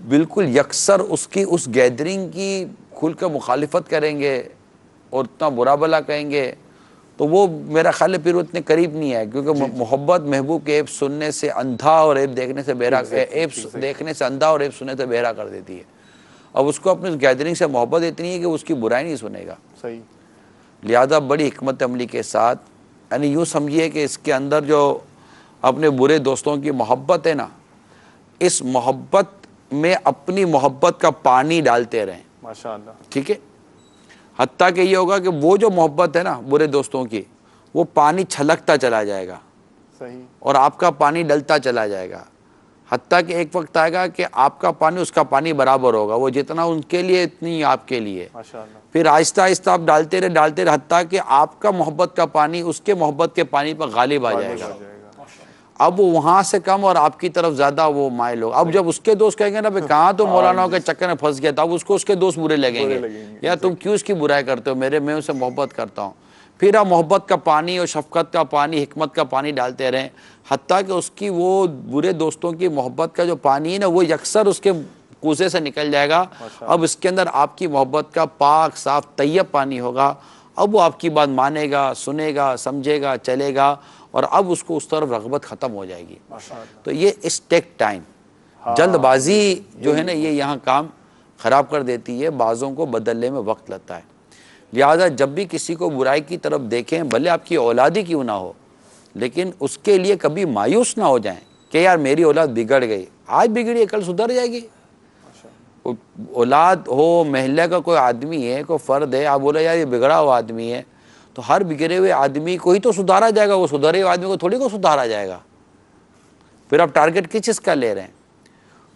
بالکل یکسر اس کی اس گیدرنگ کی کھل کر مخالفت کریں گے اور اتنا برا بلا کہیں گے تو وہ میرا خیال ہے پھر اتنے قریب نہیں ہے, کیونکہ محبت محبوب کے عیب سننے سے اندھا اور عیب دیکھنے سے بہرا, عیب دیکھنے سے اندھا اور عیب سننے سے بہرا کر دیتی ہے. اب اس کو اپنی گیدرنگ سے محبت اتنی ہے کہ اس کی برائی نہیں سنے گا. صحیح. لہذا بڑی حکمت عملی کے ساتھ, یعنی یوں سمجھیے کہ اس کے اندر جو اپنے برے دوستوں کی محبت ہے نا, اس محبت میں اپنی محبت کا پانی ڈالتے رہیں. ماشاءاللہ. ٹھیک ہے, حتیٰ کہ یہ ہوگا کہ وہ جو محبت ہے نا برے دوستوں کی وہ پانی چھلکتا چلا جائے گا. صحیح. اور آپ کا پانی ڈلتا چلا جائے گا, حتیٰ کہ ایک وقت آئے گا کہ آپ کا پانی اس کا پانی برابر ہوگا, وہ جتنا ان کے لیے اتنی آپ کے لیے. ماشاءاللہ. پھر آہستہ آہستہ آپ ڈالتے رہے حتیٰ کہ آپ کا محبت کا پانی اس کے محبت کے پانی پر غالب آ جائے گا. اب وہ وہاں سے کم اور آپ کی طرف زیادہ وہ مائل ہوگا. اب جب اس کے دوست کہیں گے نا بھائی کہاں تو مولانا کے چکر میں پھنس گیا تھا, اب اس کو اس کے دوست برے لگیں گے, یا تم کیوں اس کی برائی کرتے ہو, میں اسے محبت کرتا ہوں. پھر آپ محبت کا پانی اور شفقت کا پانی, حکمت کا پانی ڈالتے رہیں حتیٰ کہ اس کی وہ برے دوستوں کی محبت کا جو پانی ہے نا وہ یکسر اس کے کوزے سے نکل جائے گا. اب اس کے اندر آپ کی محبت کا پاک صاف طیب پانی ہوگا. اب وہ آپ کی بات مانے گا, سنے گا, سمجھے گا, چلے گا, اور اب اس کو اس طرف رغبت ختم ہو جائے گی. تو یہ اس ٹیک ٹائم, جلد بازی جو ہے نا یہ یہاں کام خراب کر دیتی ہے, بعضوں کو بدلنے میں وقت لگتا ہے. لہٰذا جب بھی کسی کو برائی کی طرف دیکھیں, بھلے آپ کی اولاد ہی کیوں نہ ہو, لیکن اس کے لیے کبھی مایوس نہ ہو جائیں کہ یار میری اولاد بگڑ گئی, آج بگڑی ہے کل سدھر جائے گی. اولاد ہو, محلے کا کوئی آدمی ہے, کوئی فرد ہے, آپ بولے یار یہ بگڑا ہوا آدمی ہے, تو ہر بگڑے ہوئے آدمی کو ہی تو سدھارا جائے گا, وہ سدھرے ہوئے آدمی کو تھوڑی کو سدھارا جائے گا. پھر آپ ٹارگٹ کس چیز کا لے رہے ہیں؟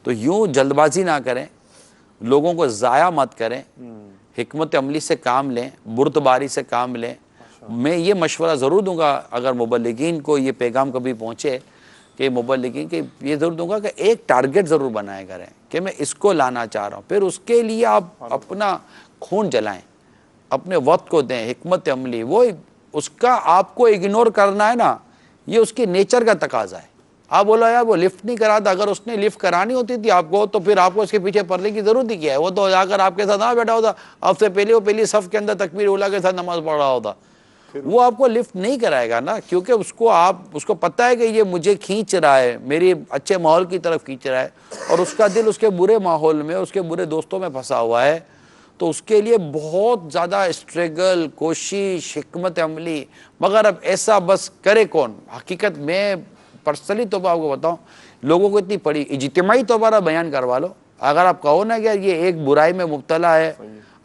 تو یوں جلد بازی نہ کریں, لوگوں کو ضائع مت کریں, حکمت عملی سے کام لیں, بردباری سے کام لیں. میں یہ مشورہ ضرور دوں گا اگر مبلغین کو یہ پیغام کبھی پہنچے کہ مبلغین کے یہ ضرور دوں گا کہ ایک ٹارگٹ ضرور بنائے کریں کہ میں اس کو لانا چاہ رہا ہوں. پھر اس کے لیے آپ اپنا خون جلائیں, اپنے وقت کو دیں. حکمت عملی وہ اس کا آپ کو اگنور کرنا ہے نا, یہ اس کی نیچر کا تقاضا ہے. آپ بولا یار وہ لفٹ نہیں کراتا, اگر اس نے لفٹ کرانی ہوتی تھی آپ کو تو پھر آپ کو اس کے پیچھے پڑنے کی ضرورت ہی کیا ہے. وہ تو جا کر آپ کے ساتھ نہ بیٹھا ہوتا, آپ سے پہلے وہ پہلی صف کے اندر تکبیر اولیٰ کے ساتھ نماز پڑھ رہا ہوتا. وہ آپ کو لفٹ نہیں کرائے گا نا, کیونکہ اس کو پتہ ہے کہ یہ مجھے کھینچ رہا ہے, میری اچھے ماحول کی طرف کھینچ رہا ہے, اور اس کا دل اس کے برے ماحول میں, اس کے برے دوستوں میں پھنسا ہوا ہے. تو اس کے لیے بہت زیادہ اسٹرگل, کوشش, حکمت عملی. مگر اب ایسا بس کرے کون؟ حقیقت میں پرسنلی تو آپ کو بتاؤں, لوگوں کو اتنی پڑی اجتماعی طور بیان کروا لو. اگر آپ کہو نا کہ یہ ایک برائی میں مبتلا ہے,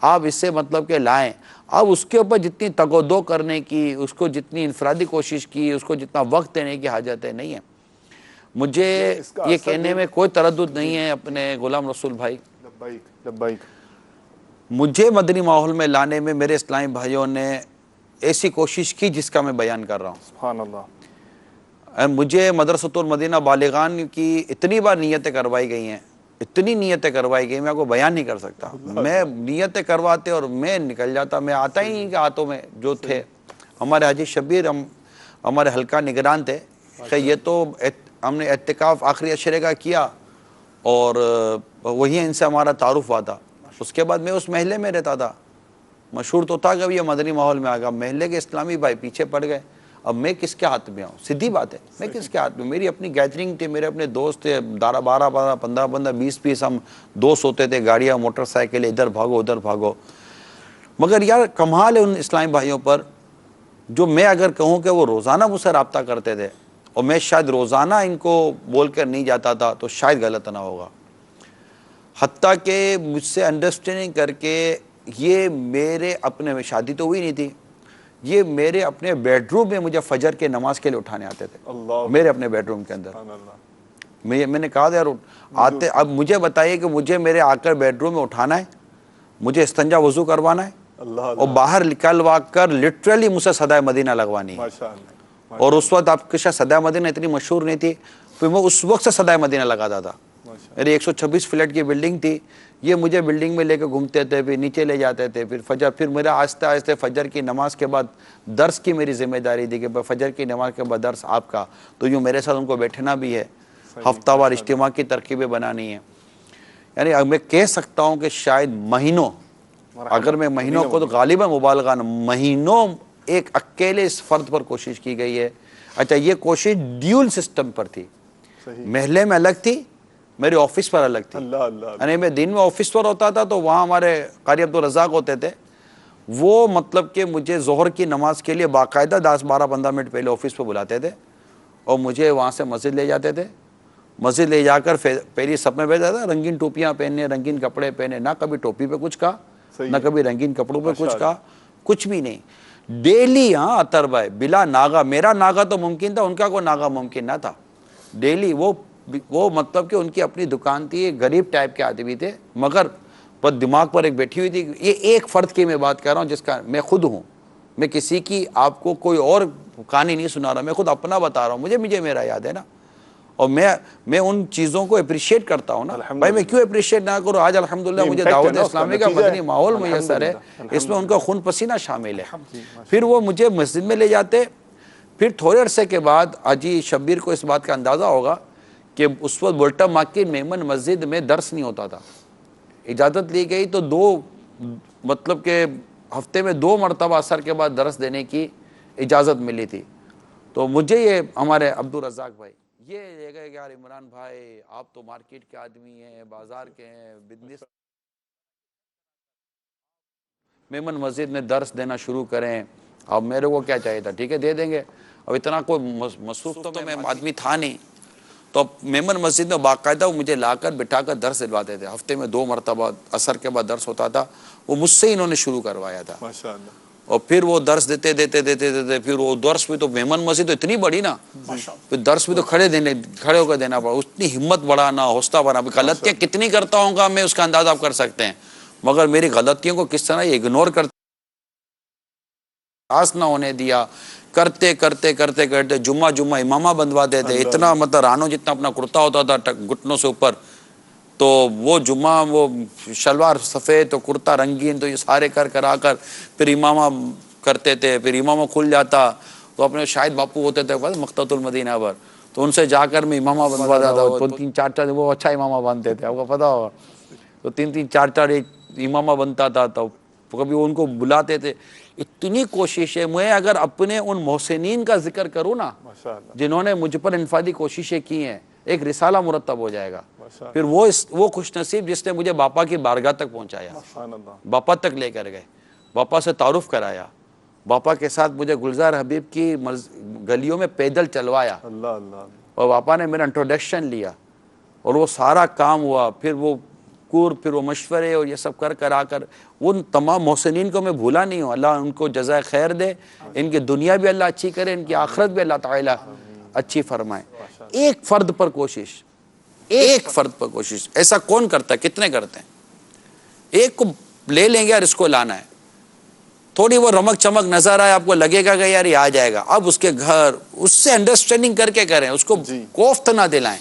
آپ اس سے مطلب کہ لائیں, اب اس کے اوپر جتنی تگ و دو کرنے کی, اس کو جتنی انفرادی کوشش کی, اس کو جتنا وقت دینے کی حاجت ہے نہیں ہے. مجھے یہ کہنے میں کوئی تردد نہیں ہے اپنے غلام رسول بھائی, مجھے مدنی ماحول میں لانے میں میرے اسلامی بھائیوں نے ایسی کوشش کی جس کا میں بیان کر رہا ہوں. سبحان اللہ. مجھے مدرسۃ المدینہ بالغان کی اتنی بار نیتیں کروائی گئی ہیں, اتنی نیتیں کروائی گئی, میں آپ کو بیان نہیں کر سکتا. میں نیتیں کرواتے اور میں نکل جاتا, میں آتا ہی نہیں کہ ہاتھوں میں جو تھے. ہمارے حاجی شبیر ہمارے حلقہ نگران تھے کہ یہ تو ہم نے اعتکاف آخری عشرے کا کیا اور وہی ان سے ہمارا تعارف ہوا تھا. اس کے بعد میں اس محلے میں رہتا تھا, مشہور تو تھا کہ یہ مدنی ماحول میں آ گیا. محلے کے اسلامی بھائی پیچھے پڑ گئے, اب میں کس کے ہاتھ میں آؤں؟ سیدھی بات ہے، میں کس کے ہاتھ میں؟ میری اپنی گیدرنگ تھی، میرے اپنے دوست تھے، 12 15 بندہ 20 ہم دوست ہوتے تھے، گاڑیاں موٹر سائیکل، ادھر بھاگو ادھر بھاگو. مگر یار کمال ہے ان اسلامی بھائیوں پر، جو میں اگر کہوں کہ وہ روزانہ مجھ سے رابطہ کرتے تھے اور میں شاید روزانہ ان کو بول کر نہیں جاتا تھا تو شاید غلط نہ ہوگا. حتیٰ کہ مجھ سے انڈرسٹینڈنگ کر کے یہ میرے اپنے میں شادی تو ہوئی نہیں تھی، یہ میرے اپنے بیڈ روم میں مجھے فجر کے نماز کے لیے اٹھانے آتے تھے، میرے اپنے بیڈ روم کے اندر. میں نے کہا یار آتے، اب مجھے بتائیے کہ مجھے میرے آ کر بیڈ روم میں اٹھانا ہے، مجھے استنجا وضو کروانا ہے اور باہر نکلوا کر لٹرلی مجھ سے صدائے مدینہ لگوانی ہے. اور اس وقت آپ کے شاید صدائے مدینہ اتنی مشہور نہیں تھی، پھر میں اس وقت سے صدائے مدینہ لگاتا تھا. میری 126 فلیٹ کی بلڈنگ تھی، یہ مجھے بلڈنگ میں لے کے گھومتے تھے، پھر نیچے لے جاتے تھے، پھر فجر، پھر میرا آہستہ آہستہ فجر کی نماز کے بعد درس کی میری ذمہ داری تھی کہ فجر کی نماز کے بعد درس آپ کا، تو یوں میرے ساتھ ان کو بیٹھنا بھی ہے، ہفتہ وار اجتماع کی ترکیبیں بنانی ہیں. یعنی میں کہہ سکتا ہوں کہ شاید مہینوں، اگر میں مہینوں کو تو غالباً مبالغہ نہ، مہینوں ایک اکیلے اس فرد پر کوشش کی گئی ہے. اچھا یہ کوشش ڈیول سسٹم پر تھی، محلے میں الگ تھی، میرے آفس پر الگ تھی. یعنی میں دن میں آفس پر ہوتا تھا تو وہاں ہمارے قاری عبدالرزاق ہوتے تھے، وہ مطلب کہ مجھے ظہر کی نماز کے لیے باقاعدہ 10-12-15 منٹ پہلے آفس پہ بلاتے تھے اور مجھے وہاں سے مسجد لے جاتے تھے. مسجد لے جا کر پہلی سب میں بھیجا تھا، رنگین ٹوپیاں پہننے، رنگین کپڑے پہنے، نہ کبھی ٹوپی پہ کچھ کہا نہ کبھی رنگین کپڑوں پہ کچھ کہا، کچھ بھی نہیں. ڈیلی ہاں اطہر بھائی بلا ناغا، میرا ناغا تو ممکن تھا، ان کا کوئی ناغا ممکن نہ تھا. ڈیلی وہ مطلب کہ ان کی اپنی دکان تھی، غریب ٹائپ کے آدمی تھے، مگر بس دماغ پر ایک بیٹھی ہوئی تھی. یہ ایک فرد کی میں بات کر رہا ہوں جس کا میں خود ہوں، میں کسی کی آپ کو کوئی اور کہانی نہیں سنا رہا، میں خود اپنا بتا رہا ہوں، مجھے میرا یاد ہے نا. اور میں ان چیزوں کو اپریشیٹ کرتا ہوں نا بھائی، میں کیوں اپریشیٹ نہ کروں؟ آج الحمدللہ مجھے دعوت اسلامی کا مدنی ماحول میسر ہے، اس میں ان کا خون پسینہ شامل ہے. پھر وہ مجھے مسجد میں لے جاتے، پھر تھوڑے عرصے کے بعد حاجی شبیر کو اس بات کا اندازہ ہوگا کہ اس وقت بولٹا ماکی میمن مسجد میں درس نہیں ہوتا تھا. اجازت لی گئی تو مطلب کہ ہفتے میں 2 مرتبہ عصر کے بعد درس دینے کی اجازت ملی تھی. تو مجھے یہ ہمارے عبدالرزاق بھائی یہ لے گئے کہ یار عمران بھائی آپ تو مارکیٹ کے آدمی ہیں، بازار کے ہیں، بزنس، میمن مسجد میں درس دینا شروع کریں. اب میرے کو کیا چاہیے تھا، ٹھیک ہے دے دیں گے. اب اتنا کوئی مصروف تو میں آدمی تھا نہیں، تو اب میمن مسجد میں باقاعدہ وہ مجھے لا کر بٹھا کر درس دلواتے تھے. ہفتے میں 2 مرتبہ عصر کے بعد درس ہوتا تھا، وہ مجھ سے انہوں نے شروع کروایا تھا. اور پھر وہ درس دیتے پھر وہ درس بھی تو میمن مسجد تو اتنی بڑی نا، پھر درس بھی تو کھڑے ہو کر دینا پڑا. اتنی ہمت بڑھانا، حوصلہ بڑھانا. غلطیاں کتنی کرتا ہوں گا میں اس کا اندازہ آپ کر سکتے ہیں، مگر میری غلطیوں کو کس طرح اگنور کرتے آس نہ ہونے دیا. کرتے جمعہ امامہ بندواتے تھے. اتنا مطلب رانو جتنا اپنا کرتا ہوتا تھا گھٹنوں سے اوپر، تو وہ جمعہ وہ شلوار سفید تو کرتا رنگین، تو یہ سارے کرا کر پھر امامہ کرتے تھے. پھر امامہ کھل جاتا تو اپنے شاہد باپو ہوتے تھے مقتۃ المدینہ پر، تو ان سے جا کر میں امامہ بندواتا تھا. 3-4 وہ اچھا امامہ باندھتے تھے، آپ کو پتا ہوگا. تو 3-4 ایک امامہ بنتا تھا. تو کبھی ان کو بلاتے تھے. اتنی کوشش ہے، میں اگر اپنے ان محسنین کا ذکر کروں نا جنہوں نے مجھ پر انفرادی کوششیں کی ہیں، ایک رسالہ مرتب ہو جائے گا. پھر وہ خوش نصیب جس نے مجھے باپا کی بارگاہ تک پہنچایا، باپا تک لے کر گئے، باپا سے تعارف کرایا، باپا کے ساتھ مجھے گلزار حبیب کی گلیوں میں پیدل چلوایا، اور باپا نے میرا انٹروڈکشن لیا، اور وہ سارا کام ہوا. پھر وہ مشورے اور یہ سب کرا کر ان تمام محسنین کو میں بھولا نہیں ہوں. اللہ ان کو جزائے خیر دے، ان کی دنیا بھی اللہ اچھی کرے، ان کی آخرت بھی اللہ تعالیٰ اچھی فرمائے. ایک فرد پر کوشش ایسا کون کرتا ہے؟ کتنے کرتے ہیں؟ ایک کو لے لیں گے یار اس کو لانا ہے، تھوڑی وہ رمک چمک نظر آئے، آپ کو لگے گا کہ یار یہ آ جائے گا. اب اس کے گھر اس سے انڈرسٹینڈنگ کر کے کریں، اس کو کوفت نہ دلائیں.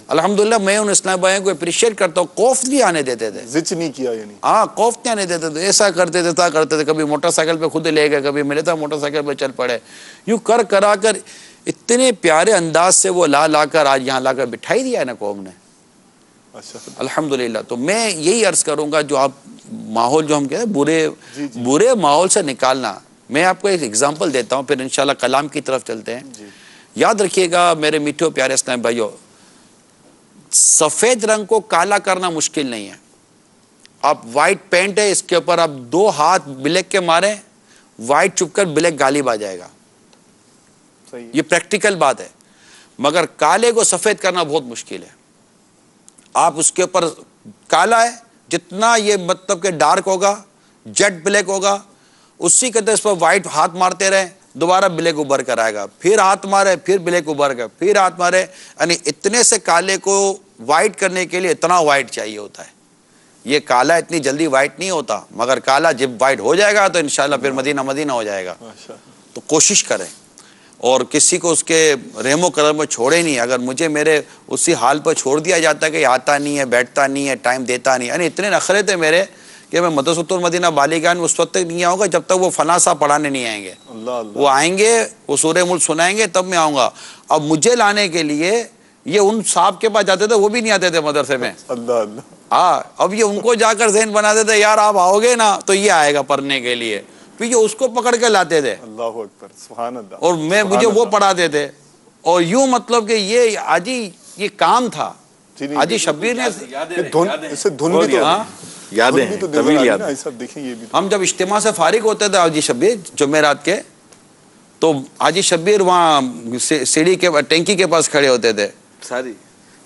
الحمدللہ میں ان اسلام بھائیوں کو اپریشیٹ کرتا ہوں، کوفت بھی آنے دیتے تھے، زچ نہیں کیا، یعنی کوفت نہیں آنے دیتے تھے. ایسا کرتے تھے. کبھی موٹر سائیکل پہ خود لے گئے، کبھی میرے تھا موٹر سائیکل پہ چل پڑے. یوں کرا کر اتنے پیارے انداز سے وہ لا کر آج یہاں لا کر بٹھائی دیا ہے نا قوم نے، الحمدللہ. تو میں یہی عرض کروں گا، جو آپ ماحول جو ہم کہتے ہیں برے ماحول سے نکالنا، میں آپ کو ایک ایگزامپل دیتا ہوں، پھر انشاءاللہ کلام کی طرف چلتے ہیں. یاد رکھیے گا میرے میٹھے پیارے اسلام بھائیو، سفید رنگ کو کالا کرنا مشکل نہیں ہے. آپ وائٹ پینٹ ہے، اس کے اوپر آپ 2 ہاتھ بلیک کے ماریں، وائٹ چپ کر بلیک غالب آ جائے گا. یہ پریکٹیکل بات ہے. مگر کالے کو سفید کرنا بہت مشکل ہے. آپ اس کے اوپر کالا ہے، جتنا یہ مطلب کہ ڈارک ہوگا، جیٹ بلیک ہوگا، اسی کے اس پر وائٹ ہاتھ مارتے رہے، دوبارہ بلیک ابھر کر آئے گا، پھر ہاتھ مارے، پھر بلیک ابھر گئے، پھر ہاتھ مارے. یعنی اتنے سے کالے کو وائٹ کرنے کے لیے اتنا وائٹ چاہیے ہوتا ہے. یہ کالا اتنی جلدی وائٹ نہیں ہوتا، مگر کالا جب وائٹ ہو جائے گا تو انشاءاللہ پھر مدینہ مدینہ ہو جائے گا. تو کوشش کریں اور کسی کو اس کے رحم و کرم میں چھوڑے نہیں. اگر مجھے میرے اسی حال پر چھوڑ دیا جاتا ہے کہ آتا نہیں ہے، بیٹھتا نہیں ہے، ٹائم دیتا نہیں، یعنی اتنے نخرے تھے میرے کہ میں مدرسۃ المدینہ بالیگان میں اس وقت تک نہیں آؤں گا جب تک وہ فلاں صاحب پڑھانے نہیں آئیں گے. وہ آئیں گے، وہ سورہ ملک سنائیں گے، تب میں آؤں گا. اب مجھے لانے کے لیے یہ ان صاحب کے پاس جاتے تھے، وہ بھی نہیں آتے تھے مدرسے میں. ہاں، اب یہ ان کو جا کر ذہن بنا دیتے یار آپ آؤ گے نا تو یہ آئے گا پڑھنے کے لیے، پھر یہ اس کو پکڑ کے لاتے تھے. اللہ اکبر، سبحان اللہ. اور مجھے وہ پڑھاتے تھے. اور یوں مطلب کہ یہ آجی یہ کام تھا. حاجی شبیر نے ہم جب اجتماع سے فارغ ہوتے تھے حاجی شبیر جمعرات کے، تو حاجی شبیر وہاں سیڑھی کے ٹینکی کے پاس کھڑے ہوتے تھے.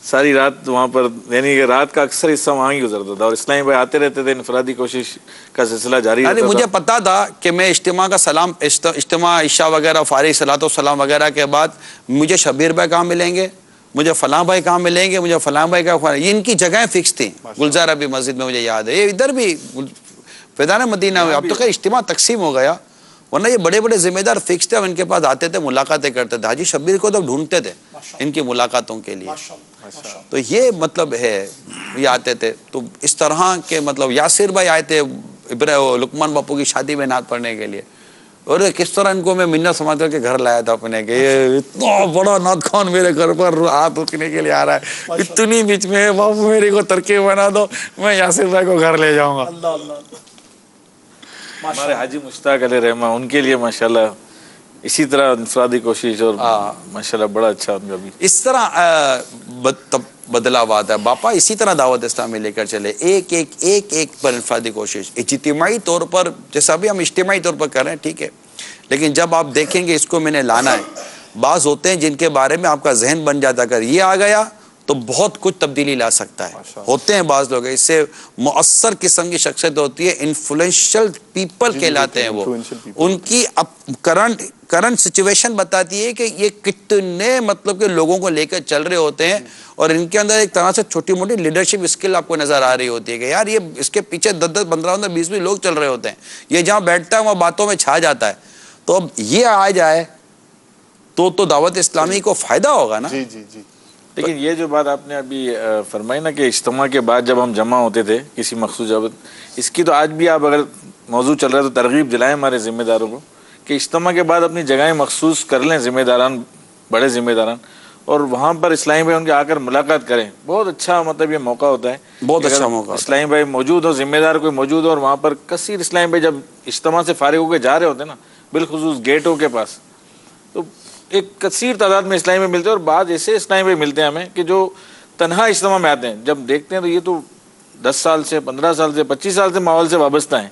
ساری رات وہاں پر، یعنی کہ رات کا اکثر حصہ وہاں ہی گزرتا تھا. اور اسلامی بھائی آتے رہتے تھے، انفرادی کوشش کا سلسلہ جاری رہتا تھا. مجھے پتا تھا کہ میں اجتماع کا سلام، اجتماع عشاء وغیرہ فارغ صلاۃ و سلام وغیرہ کے بعد مجھے شبیر بھائی کہاں ملیں گے، مجھے فلاں بھائی کہاں ملیں گے، مجھے فلاں بھائی کا. یہ ان کی جگہیں فکس تھیں. گلزار ابھی مسجد میں مجھے یاد ہے، یہ ادھر بھی فیضان مدینہ میں. اب تو خیر اجتماع تقسیم ہو گیا، ورنہ یہ بڑے بڑے ذمہ دار فکس تھے. اب ان کے پاس آتے تھے، ملاقاتیں کرتے تھے. حاجی شبیر کو تو ڈھونڈتے تھے ان کی ملاقاتوں کے لیے. تو یہ مطلب ہے، یہ آتے تھے. تو اس طرح کے مطلب یاسر بھائی آئے تھے لقمان باپو کی شادی میں نعت پڑھنے کے لیے. اور کس طرح ان کو میں منت سمجھ کر کے گھر لایا تھا اپنے کہ یہ اتنا بڑا نعت خوان میرے گھر پر ہاتھ رکھنے کے لیے آ رہا ہے، اتنی بیچ میں باپو میری کو ترکیب بنا دو، میں یاسر بھائی کو گھر لے جاؤں گا. ہمارے حاجی مشتاق علیہ رحمہ، ان کے لیے ماشاءاللہ اسی طرح انفرادی کوشش، اور ماشاءاللہ بڑا اچھا ان کا بھی اس طرح بدلاوات ہے. باپا اسی طرح دعوت اسلامی لے کر چلے، ایک ایک ایک ایک پر انفرادی کوشش. اجتماعی طور پر جیسا بھی ہم اجتماعی طور پر کر رہے ہیں ٹھیک ہے، لیکن جب آپ دیکھیں گے اس کو میں نے لانا ہے. بعض ہوتے ہیں جن کے بارے میں آپ کا ذہن بن جاتا ہے اگر یہ آ گیا تو بہت کچھ تبدیلی لا سکتا ہے. ہوتے ہیں بعض لوگ اس سے مؤثر قسم کی شخصیت ہوتی ہے، انفلوئنشل پیپل کہلاتے ہیں وہ. ان کی کرنٹ سچویشن بتاتی ہے کہ یہ کتنے مطلب کہ لوگوں کو لے کر چل رہے ہوتے ہیں، اور ان کے اندر ایک طرح سے چھوٹی موٹی لیڈرشپ اسکل آپ کو نظر آ رہی ہوتی ہے کہ یار یہ اس کے پیچھے 10 15 20 لوگ چل رہے ہوتے ہیں، یہ جہاں بیٹھتا ہے وہاں باتوں میں چھا جاتا ہے. تو اب یہ آ جائے تو دعوت اسلامی کو فائدہ ہوگا نا. جی جی جی. لیکن یہ جو بات آپ نے ابھی فرمائی نا کہ اجتماع کے بعد جب ہم جمع ہوتے تھے کسی مخصوص جگہ، اس کی تو آج بھی آپ اگر موضوع چل رہا ہے تو ترغیب دلائیں ہمارے ذمہ داروں کو کہ اجتماع کے بعد اپنی جگہیں مخصوص کر لیں ذمہ داران، بڑے ذمہ داران، اور وہاں پر اسلامی بھائی ان کے آ کر ملاقات کریں. بہت اچھا مطلب یہ موقع ہوتا ہے، بہت اچھا موقع. اسلامی بھائی موجود ہو، ذمہ دار کوئی موجود ہو، اور وہاں پر کثیر اسلامی بھائی جب اجتماع سے فارغ ہو کے جا رہے ہوتے ہیں نا، بالخصوص گیٹوں کے پاس، تو ایک کثیر تعداد میں اسلامی بھائی ملتے ہیں. اور بعض ایسے اسلامی بھائی ملتے ہیں ہمیں کہ جو تنہا اجتماع میں آتے ہیں، جب دیکھتے ہیں تو یہ تو 10 سال سے 15 سال سے 25 سال سے ماحول سے وابستہ ہیں،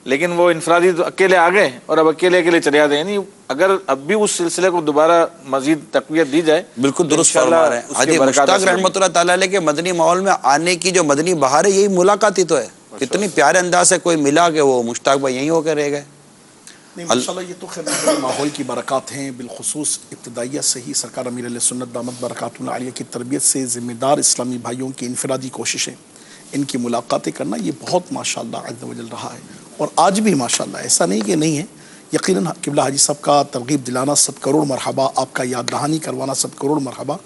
لیکن وہ انفرادی تو اکیلے آ گئے اور اب اکیلے چلے آتے ہیں. یعنی اگر اب بھی اس سلسلے کو دوبارہ مزید تقویت دی جائے. بالکل درست فرما رہے ہیں حاجی مشتاق رحمۃ اللہ تعالیٰ علیہ کے مدنی ماحول میں آنے کی جو مدنی بہار ہے یہی ملاقات ہی تو ہے. کتنی پیارے انداز سے کوئی ملا کہ وہ مشتاق بھائی یہیں ہو کے رہ گئے. نہیں ماشاءاللہ یہ تو خیر ماحول کی برکات ہیں. بالخصوص ابتدائیہ سے ہی سرکار امیر علیہ سنت دامت برکاتہ عالیہ کی تربیت سے ذمہ دار اسلامی بھائیوں کی انفرادی کوششیں، ان کی ملاقاتیں کرنا یہ بہت ماشاءاللہ عز و جل رہا ہے. اور آج بھی ماشاءاللہ ایسا نہیں کہ نہیں ہے. یقیناً قبلہ حاجی صاحب کا ترغیب دلانا 100 کروڑ مرحبا، آپ کا یاد دہانی کروانا 100 کروڑ مرحبا.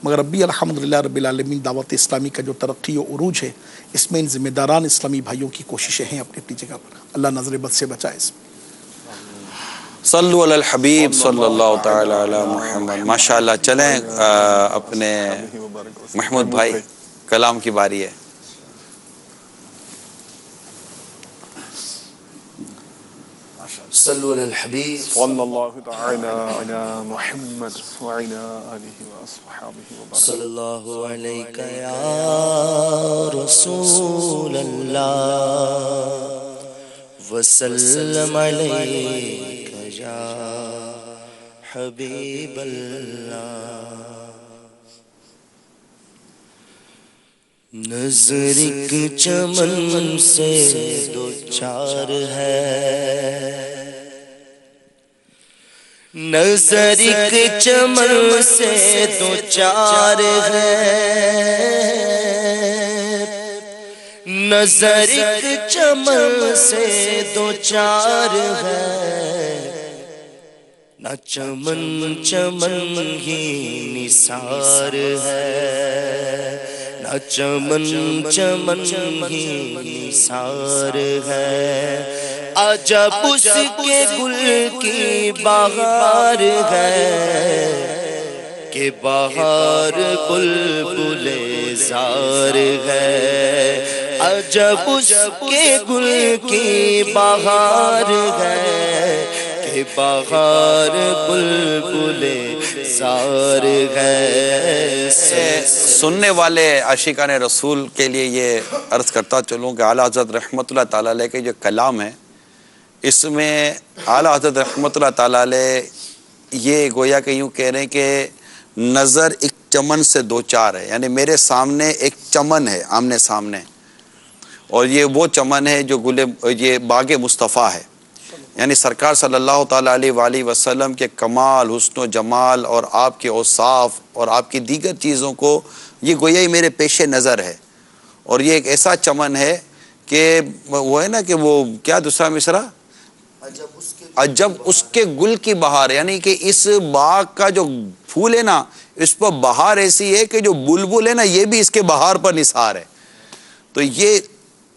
مگر اب بھی الحمدللہ رب العالمین دعوت اسلامی کا جو ترقی و عروج ہے اس میں ان ذمہ داران اسلامی بھائیوں کی کوششیں ہیں اپنی اپنی جگہ پر. اللہ نظر بد سے بچائے. صلو علی الحبیب صلی اللہ تعالی علی محمد. ماشاءاللہ. چلیں اپنے محمود بھائی کلام کی باری ہے. صلوا علی الحبیب صلی اللہ تعالی علی محمد وعلی آلہ واصحابہ وبارک. صلی اللہ علیہ یا رسول اللہ وسلم علیک یا حبیب اللہ. نظر ایک چمن سے دو چار ہے، نظر ایک چمن سے دو چار ہے، نظر ایک چمن سے دو چار ہے، نہ چمن چمن ہی نثار ہے، نہ چمن چمن ہی نثار ہے. عجب اس کے گل کی بہار ہے کہ بہار بلبل زار ہے. عجب اس کے گل کی بہار ہے کہ بہار بلبل زار ہے. سننے والے عاشقان رسول کے لیے یہ عرض کرتا چلوں کہ اعلیٰ حضرت رحمۃ اللہ تعالیٰ علیہ کے جو کلام ہے، اس میں اعلیٰ حضرت رحمۃ اللہ تعالیٰ علیہ یہ گویا کہ یوں کہہ رہے ہیں کہ نظر ایک چمن سے دو چار ہے، یعنی میرے سامنے ایک چمن ہے آمنے سامنے، اور یہ وہ چمن ہے جو یہ باغ مصطفیٰ ہے، یعنی سرکار صلی اللہ تعالیٰ علیہ وآلہ وسلم کے کمال، حسن و جمال اور آپ کے اوصاف اور آپ کی دیگر چیزوں کو یہ گویا ہی میرے پیش نظر ہے. اور یہ ایک ایسا چمن ہے کہ وہ ہے نا کہ وہ کیا دوسرا مصرع، عجب اس کے گل کی بہار، یعنی کہ اس باغ کا جو پھول ہے نا اس پر بہار ایسی ہے کہ جو بلبل ہے نا یہ بھی اس کے بہار پر نثار ہے. تو یہ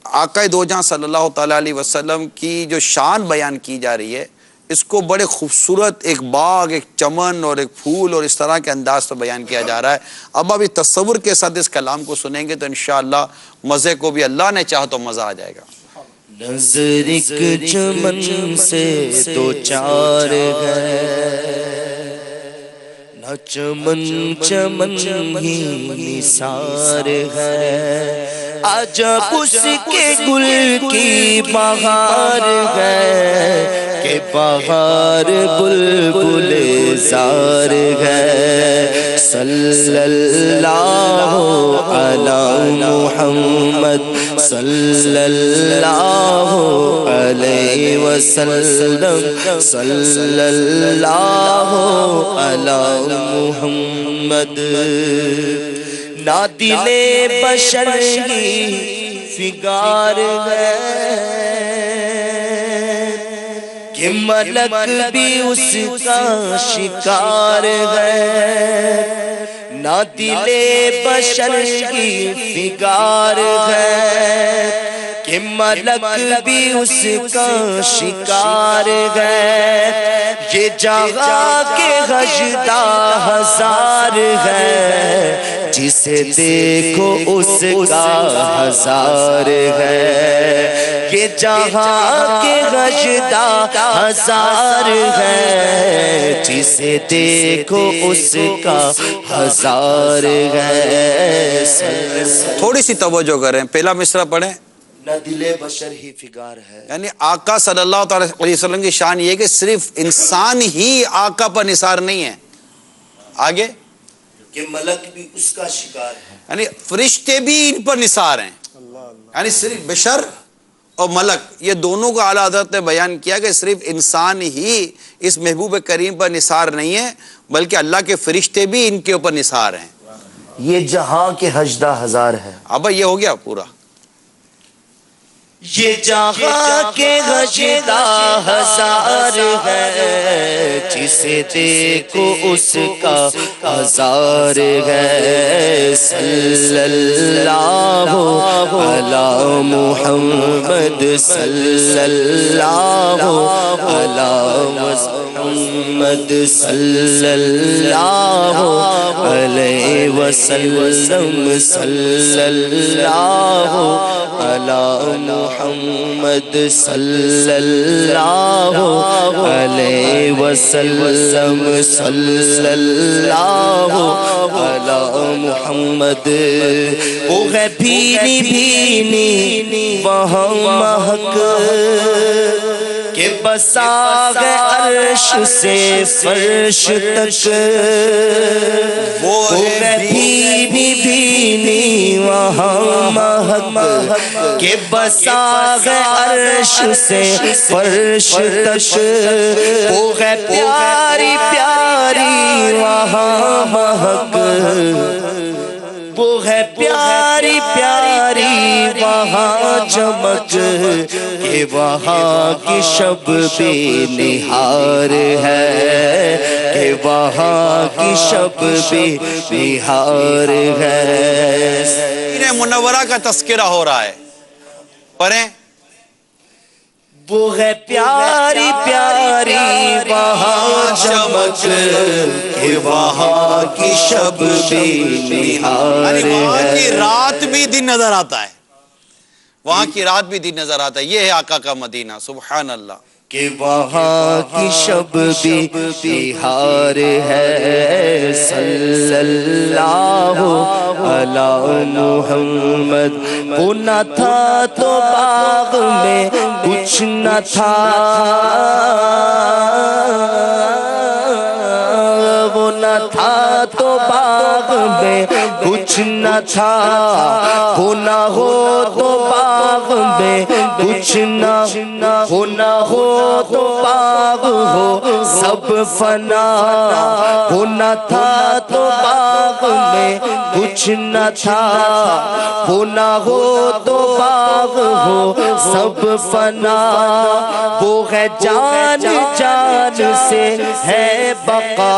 آقا دو جہاں صلی اللہ تعالیٰ علیہ وسلم کی جو شان بیان کی جا رہی ہے، اس کو بڑے خوبصورت ایک باغ، ایک چمن اور ایک پھول اور اس طرح کے انداز سے بیان کیا جا رہا ہے. اب ابھی تصور کے ساتھ اس کلام کو سنیں گے تو انشاءاللہ مزے کو بھی اللہ نے چاہا تو مزہ آ جائے گا. نظر ایک چمن سے دو چار ہے، نہ چمن چمن ہی نثار ہے. عجب اس کے گل کی بہار ہے کہ بہار بلبل زار ہے. صلی اللہ علی محمد صلی اللہ علیہ وسلم صلی اللہ علی محمد. نہ دل بشر ہی فگار ہے کہ ملک بھی اس کا شکار ہے. نہ دل بشر کی فگار ہے کہ ملک بھی اس کا شکار ہے. یہ جگہ کے غجدہ ہزار ہے، جسے دیکھو اس کا ہزار ہے. یہ جہاں کے غجدہ ہزار ہے، جسے دیکھو اس کا ہزار ہے. تھوڑی سی توجہ کریں، پہلا مصرع پڑھیں. نہ دل بشر ہی فگار ہے، یعنی آقا صلی اللہ علیہ وسلم کی شان یہ ہے کہ صرف انسان ہی آقا پر نثار نہیں ہے. آگے کہ ملک بھی اس کا شکار ہے، یعنی فرشتے بھی ان پر نثار ہیں. یعنی صرف بشر اور ملک یہ دونوں کو اعلیٰ حضرت نے بیان کیا کہ صرف انسان ہی اس محبوب کریم پر نثار نہیں ہے بلکہ اللہ کے فرشتے بھی ان کے اوپر نثار ہیں. یہ جہاں کے حجدہ ہزار ہے. اب یہ ہو گیا پورا. یہ جہاں کے غجدہ ہزار ہے، جسے دیکھو اس کا ہزار ہے. صلی اللہ علی محمد صلی اللہ علی محمد صلی اللہ علیہ وسلم صلی اللہ علی محمد صلی اللہ علیہ وسلم صلی اللہ علی محمد وہ ہے بھینی بھینی وہاں مہک کہ بساغ عرش سے فرش تک وہ ہے بھینی بھینی وہاں مہک کہ بساغ عرش سے فرش تک وہ ہے پیاری پیاری وہاں مہک وہ ہے پیاری پیاری وہاں چمک کہ وہاں کی شب بے نہار ہے کہ وہاں کی شب بے نہار ہے. مدینہ منورہ کا تذکرہ ہو رہا ہے, پڑھیں. وہ ہے پیاری پیاری وہاں چمک کہ وہاں کی شب بے نہار یعنی وہاں ہے. کی رات بھی دن نظر آتا ہے, وہاں کی رات بھی دن نظر آتا ہے. یہ ہے آقا کا مدینہ, سبحان اللہ. کہ وہاں کی شب بھی بہار ہے. صلی اللہ علی محمد. وہ نہ تھا تو باغ میں کچھ نہ تھا, وہ نہ تھا تو باغ میں کچھ نہ تھا, وہ نہ ہو تو باغ میں کچھ نہ ہو, نہ ہو تو باغ ہو سب فنا. وہ نہ تھا تو باغ میں کچھ نہ تھا, وہ نہ ہو تو باغ ہو سب فنا. وہ ہے جان جان سے ہے بقا,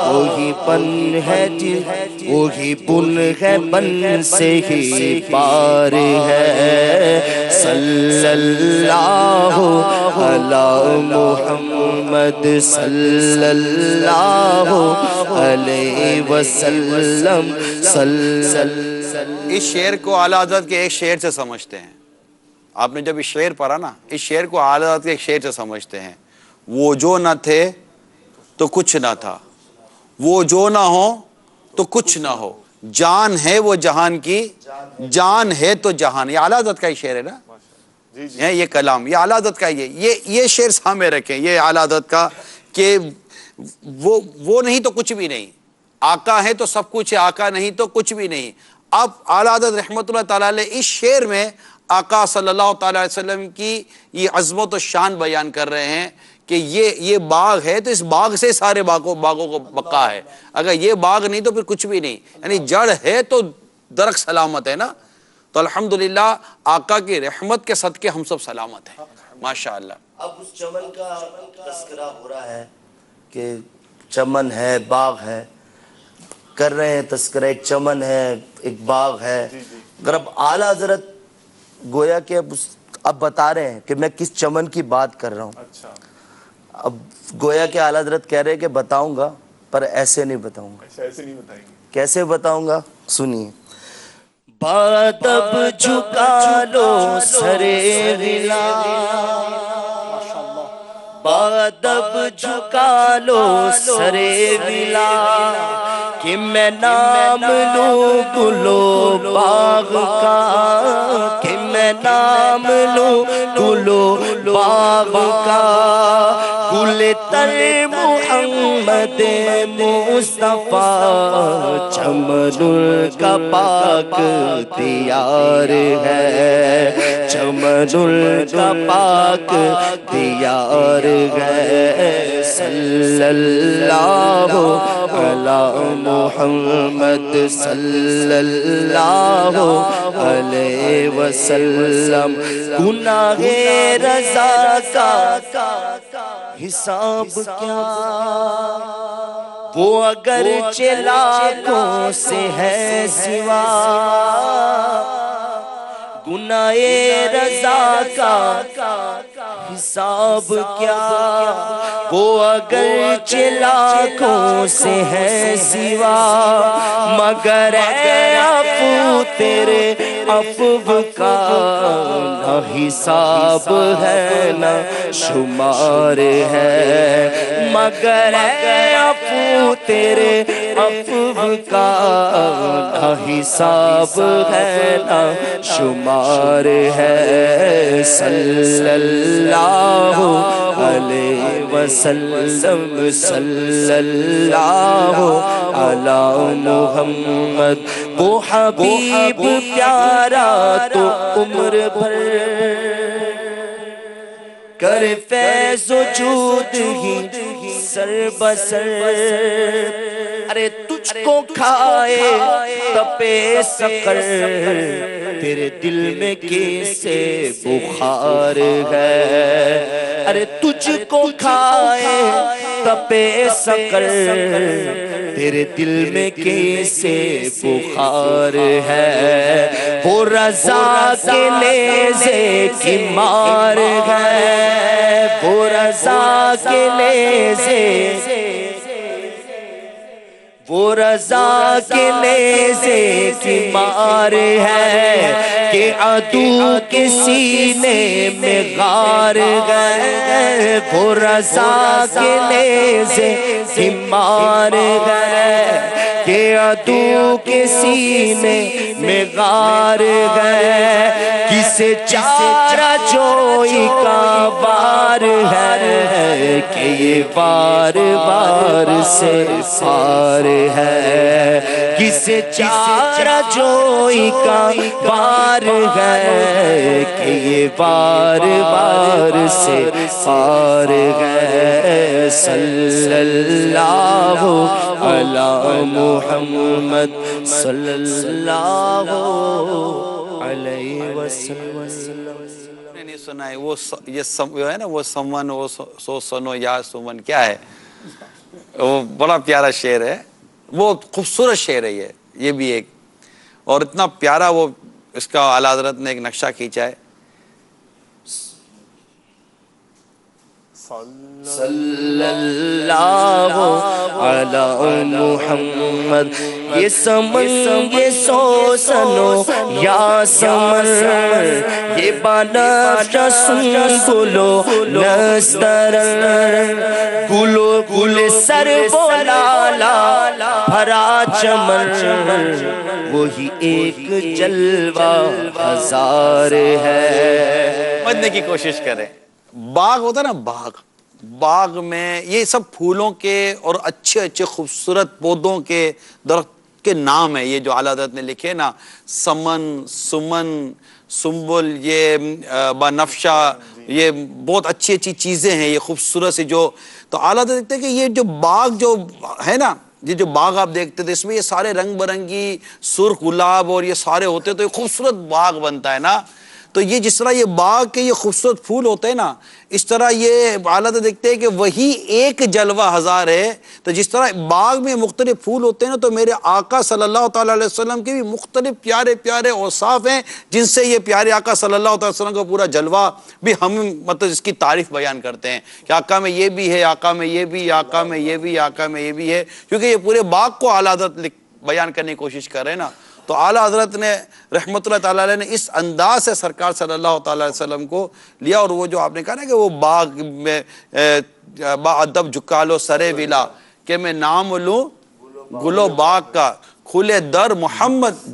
وہی بن ہے وہی بن ہے بن سے ہی پار ہے. صلی اللہ علی محمد صلی اللہ علیہ وسلم. اس شعر کو اعلیٰ حضرت کے ایک شعر سے سمجھتے ہیں. آپ نے جب اس شعر پڑھا نا, اس شعر کو اعلیٰ حضرت کے ایک شعر سے سمجھتے ہیں. وہ جو نہ تھے تو کچھ نہ تھا, وہ جو نہ ہو تو کچھ نہ ہو, جان ہے وہ جہان کی, جان ہے تو جہان. یہ اعلیٰ حضرت کا ہی شعر ہے نا, یہ کلام یہ اعلیٰ حضرت کا یہ شعر سامنے رکھیں. یہ اعلیٰ حضرت کا کہ وہ نہیں تو کچھ بھی نہیں, آقا ہے تو سب کچھ ہے, آقا نہیں تو کچھ بھی نہیں. اب اعلیٰ حضرت رحمت اللہ تعالیٰ علیہ اس شعر میں آقا صلی اللہ تعالیٰ علیہ وسلم کی یہ عظمت و شان بیان کر رہے ہیں کہ یہ باغ ہے تو اس باغ سے سارے باغوں کو بقا ہے. اگر یہ باغ نہیں تو پھر کچھ بھی نہیں, یعنی جڑ ہے تو درخت سلامت ہے نا. تو الحمدللہ آقا کی رحمت کے صدقے ہم سب سلامت ہیں ماشاءاللہ. اب اس چمن کا تذکرہ ہو رہا ہے کہ چمن ہے, باغ ہے, کر رہے ہیں تذکرہ. ایک چمن ہے, ایک باغ ہے. اگر اب اعلیٰ حضرت گویا کہ اب بتا رہے ہیں کہ میں کس چمن کی بات کر رہا ہوں. اب گویا کہ اعلیٰ حضرت کہہ رہے ہیں کہ بتاؤں گا پر ایسے نہیں بتاؤں گا. ایسے نہیں بتائیں گے. کیسے بتاؤں گا, سنیے. بادب جھکا لو سرے ولا, بادب جھکا لو سرے ولا, کہ میں نام لوں گلو باغ کا, کہ میں نام لوں گلو باغ کا. گل تر محمد مصطفیٰ چمن کا پاک دیار ہے, چمن کا پاک دیار ہے. صلی اللہ علی محمد صلی اللہ علیہ وسلم. گناہ رضا کا حساب کیا, وہ اگر لاکھوں سے ہے سوا. گناہ رضا کا حساب کیا وہ اگرچہ لاکھوں سے ہے سوا، مگر اے عفو تیرے عفو کا نہ حساب ہے نہ شمار ہے، مگر اے عفو تیرے عفو کا نہ حساب ہے نہ شمار ہے۔ صلی اللہ علیہ وسلم، صلی اللہ علی محمد، وہ حبیب پیارا تو عمر بھر کر فیض و جود ہی سر بسر، ارے تجھ کو کھائے تپے سقر، تیرے دل میں کیسے بخار ہے، ارے تجھ کو کھائے تپے سقر، تیرے دل میں کیسے بخار ہے، وہ رضا کے نیزے کی مار ہے، وہ رضا کے نیزے، وہ رضا کے نیزے کی مار ہے، کہ عدو کے سینے میں غار گئے، وہ رضا کے نیزے کی مار گئے، کہ عدو کے سینے میں غار گئے، کسے چارہ جوئی کا بار ہے، کہ یہ بار بار سے پار ہے، کسے چارہ جوئی کا بار ہے، کہ یہ بار بار سے پار ہے۔ صلی اللہ علی محمد، صلی اللہ علیہ وسلم۔ نہیں سنا ہے وہ یہ ہے نا، وہ سمن، وہ سو سنو یا سمن، کیا ہے وہ؟ بڑا پیارا شعر ہے، وہ خوبصورت شعر ہے یہ بھی ایک، اور اتنا پیارا وہ اس کا اعلیٰ حضرت نے ایک نقشہ کھینچا ہے۔ صلی اللہ علی محمد، یہ سمن یہ سو سنو یا سمر، یہ بنفش سنبلو نستر، گلو گل سر بولالا بھرا چمن، وہی ایک جلوہ ہزار ہے۔ سمجھنے کی کوشش کریں، باغ ہوتا ہے نا، باغ میں یہ سب پھولوں کے اور اچھے اچھے خوبصورت پودوں کے درخت کے نام ہیں، یہ جو اعلیٰ حضرت نے لکھے نا، سمن، سمن، سنبل، یہ بنفشہ، یہ بہت اچھی اچھی چیزیں ہیں، یہ خوبصورت سے جو، تو اعلیٰ حضرت دیکھتے ہیں کہ یہ جو باغ جو ہے نا، یہ جو باغ آپ دیکھتے تھے، اس میں یہ سارے رنگ برنگی سرخ گلاب اور یہ سارے ہوتے تو یہ خوبصورت باغ بنتا ہے نا۔ تو یہ جس طرح یہ باغ کے یہ خوبصورت پھول ہوتے ہیں نا، اس طرح یہ حالت دیکھتے ہیں کہ وہی ایک جلوہ ہزار ہے۔ تو جس طرح باغ میں مختلف پھول ہوتے ہیں نا، تو میرے آقا صلی اللہ تعالیٰ علیہ وسلم کے بھی مختلف پیارے پیارے اوصاف ہیں، جن سے یہ پیارے آقا صلی اللہ تعالیٰ علیہ وسلم کا پورا جلوہ بھی ہم مطلب اس کی تعریف بیان کرتے ہیں کہ آقا میں یہ بھی ہے، آقا میں یہ بھی، آقا میں یہ بھی، آقا میں یہ بھی ہے، کیونکہ یہ پورے باغ کو اعلیٰ حضرت بیان کرنے کی کوشش کر رہے ہیں نا۔ تو اعلیٰ حضرت نے رحمت اللہ تعالیٰ علیہ نے اس انداز سے سرکار صلی اللہ تعالیٰ علیہ وسلم کو لیا، اور وہ جو آپ نے کہا نا کہ وہ باغ میں با ادب جھکا لو سرے ولا، کہ میں نام لوں گلو باغ کا، کھلے در محمد،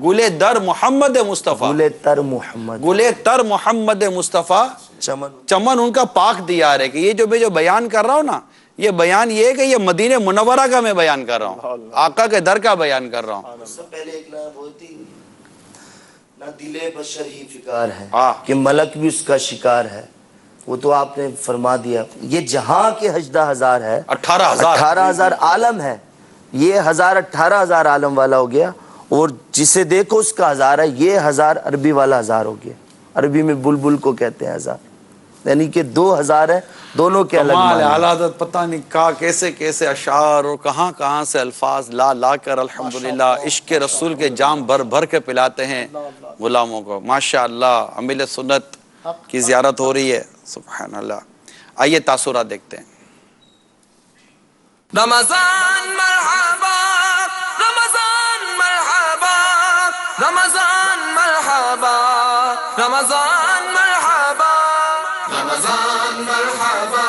گلے در محمد مصطفیٰ، گلے تر محمد، گلے تر محمد مصطفیٰ، چمن ان کا پاک دیار ہے۔ کہ یہ جو میں جو بیان کر رہا ہوں نا، یہ بیان یہ ہے کہ یہ مدینہ منورہ کا میں بیان کر رہا ہوں، آقا کے در کا بیان کر رہا ہوں۔ سب پہلے ایک نہ ہوتی نہ دل بشر ہی فکار ہے ہاں، کہ ملک بھی اس کا شکار ہے، وہ تو آپ نے فرما دیا۔ یہ جہاں کے حجدہ ہزار ہے، 18,000 عالم ہے، یہ 18,000 عالم والا ہو گیا، اور جسے دیکھو اس کا ہزار ہے، یہ 1000 عربی والا ہزار ہو گیا۔ عربی میں بلبل کو کہتے ہیں ہزار، یعنی کہ 2000 ہے، دونوں کے الگ کمال ہے۔ معنی۔ اعلیٰ حضرت پتہ نہیں کہاں کیسے کیسے اشعار اور کہاں کہاں سے الفاظ لا لا کر الحمدللہ عشق رسول کے جام بھر بھر کے پلاتے ہیں غلاموں کو۔ ماشاءاللہ، عامل سنت کی زیارت ہو رہی ہے. سبحان اللہ. آئیے تاثرات دیکھتے ہیں. رمضان مرحبا رمضان مرحبا رمضان مرحبا رمضان مرحبا رمضان مرحبا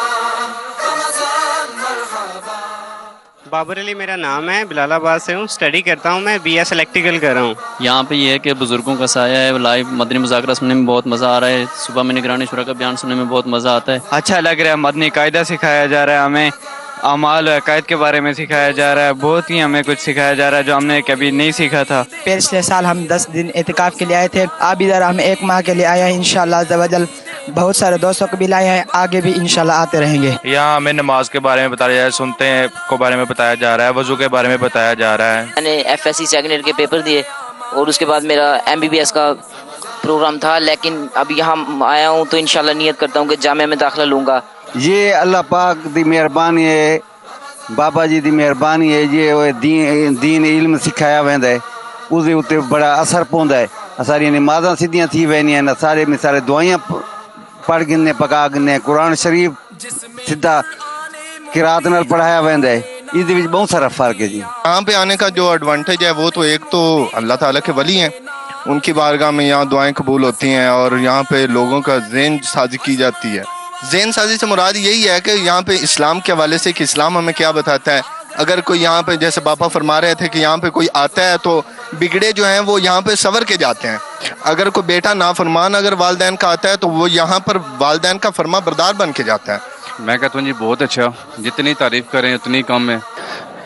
رمضان مرحبا. بابر علی میرا نام ہے، بلال آباد سے ہوں، اسٹڈی کرتا ہوں میں، BS الیکٹریکل کر رہا ہوں. یہاں پہ یہ ہے کہ بزرگوں کا سایہ ہے، لائیو مدنی مذاکرہ سننے میں بہت مزہ آ رہا ہے. صبح میں نگران شورا کا بیان سننے میں بہت مزہ آتا ہے. اچھا لگ رہا ہے. مدنی قاعدہ سکھایا جا رہا ہے ہمیں، اعمال و عقائد کے بارے میں سکھایا جا رہا ہے. بہت ہی ہمیں کچھ سکھایا جا رہا ہے جو ہم نے کبھی نہیں سیکھا تھا. پچھلے سال ہم 10 دن اعتکاف کے لیے آئے تھے، اب ادھر ہم 1 ماہ کے لیے آئے ہیں. انشاءاللہ عز و جل بہت سارے دوستوں کو بھی لائے ہیں، آگے بھی انشاءاللہ آتے رہیں گے. یہاں ہمیں نماز کے بارے میں بتایا جا رہا ہے، سنتے ہیں کو بارے میں بتایا جا رہا ہے، وضو کے بارے میں بتایا جا رہا ہے. میں نے FSC سیکنڈ ایئر کے پیپر دیے اور اس کے بعد میرا MBBS کا پروگرام تھا، لیکن اب یہاں آیا ہوں تو انشاءاللہ نیت کرتا ہوں کہ جامعہ میں داخلہ لوں گا. یہ اللہ پاک دی مہربانی ہے، بابا جی دی مہربانی ہے. یہ دین علم سکھایا ویندا ہے، اس دے اوتے بڑا اثر پوندا ہے. ساری نمازاں سیدھیاں تھی وینیاں، سارے دعائیاں پڑھ گنے پکا گنے. قرآن شریف سیدھا قرات نال پڑھایا ویندا ہے. اس دے وچ بہت سارا فرق ہے جی. یہاں پہ آنے کا جو ایڈوانٹیج ہے وہ تو ایک تو اللہ تعالیٰ کے ولی ہیں، ان کی بارگاہ میں یہاں دعائیں قبول ہوتی ہیں اور یہاں پہ لوگوں کا ذہن سازی کی جاتی ہے. ذہن سازی سے مراد یہی ہے کہ یہاں پہ اسلام کے حوالے سے کہ اسلام ہمیں کیا بتاتا ہے. اگر کوئی یہاں پہ جیسے باپا فرما رہے تھے کہ یہاں پہ کوئی آتا ہے تو بگڑے جو ہیں وہ یہاں پہ سنور کے جاتے ہیں. اگر کوئی بیٹا نافرمان اگر والدین کا آتا ہے تو وہ یہاں پر والدین کا فرما بردار بن کے جاتا ہے. میں کہتا ہوں جی بہت اچھا، جتنی تعریف کریں اتنی کم ہے.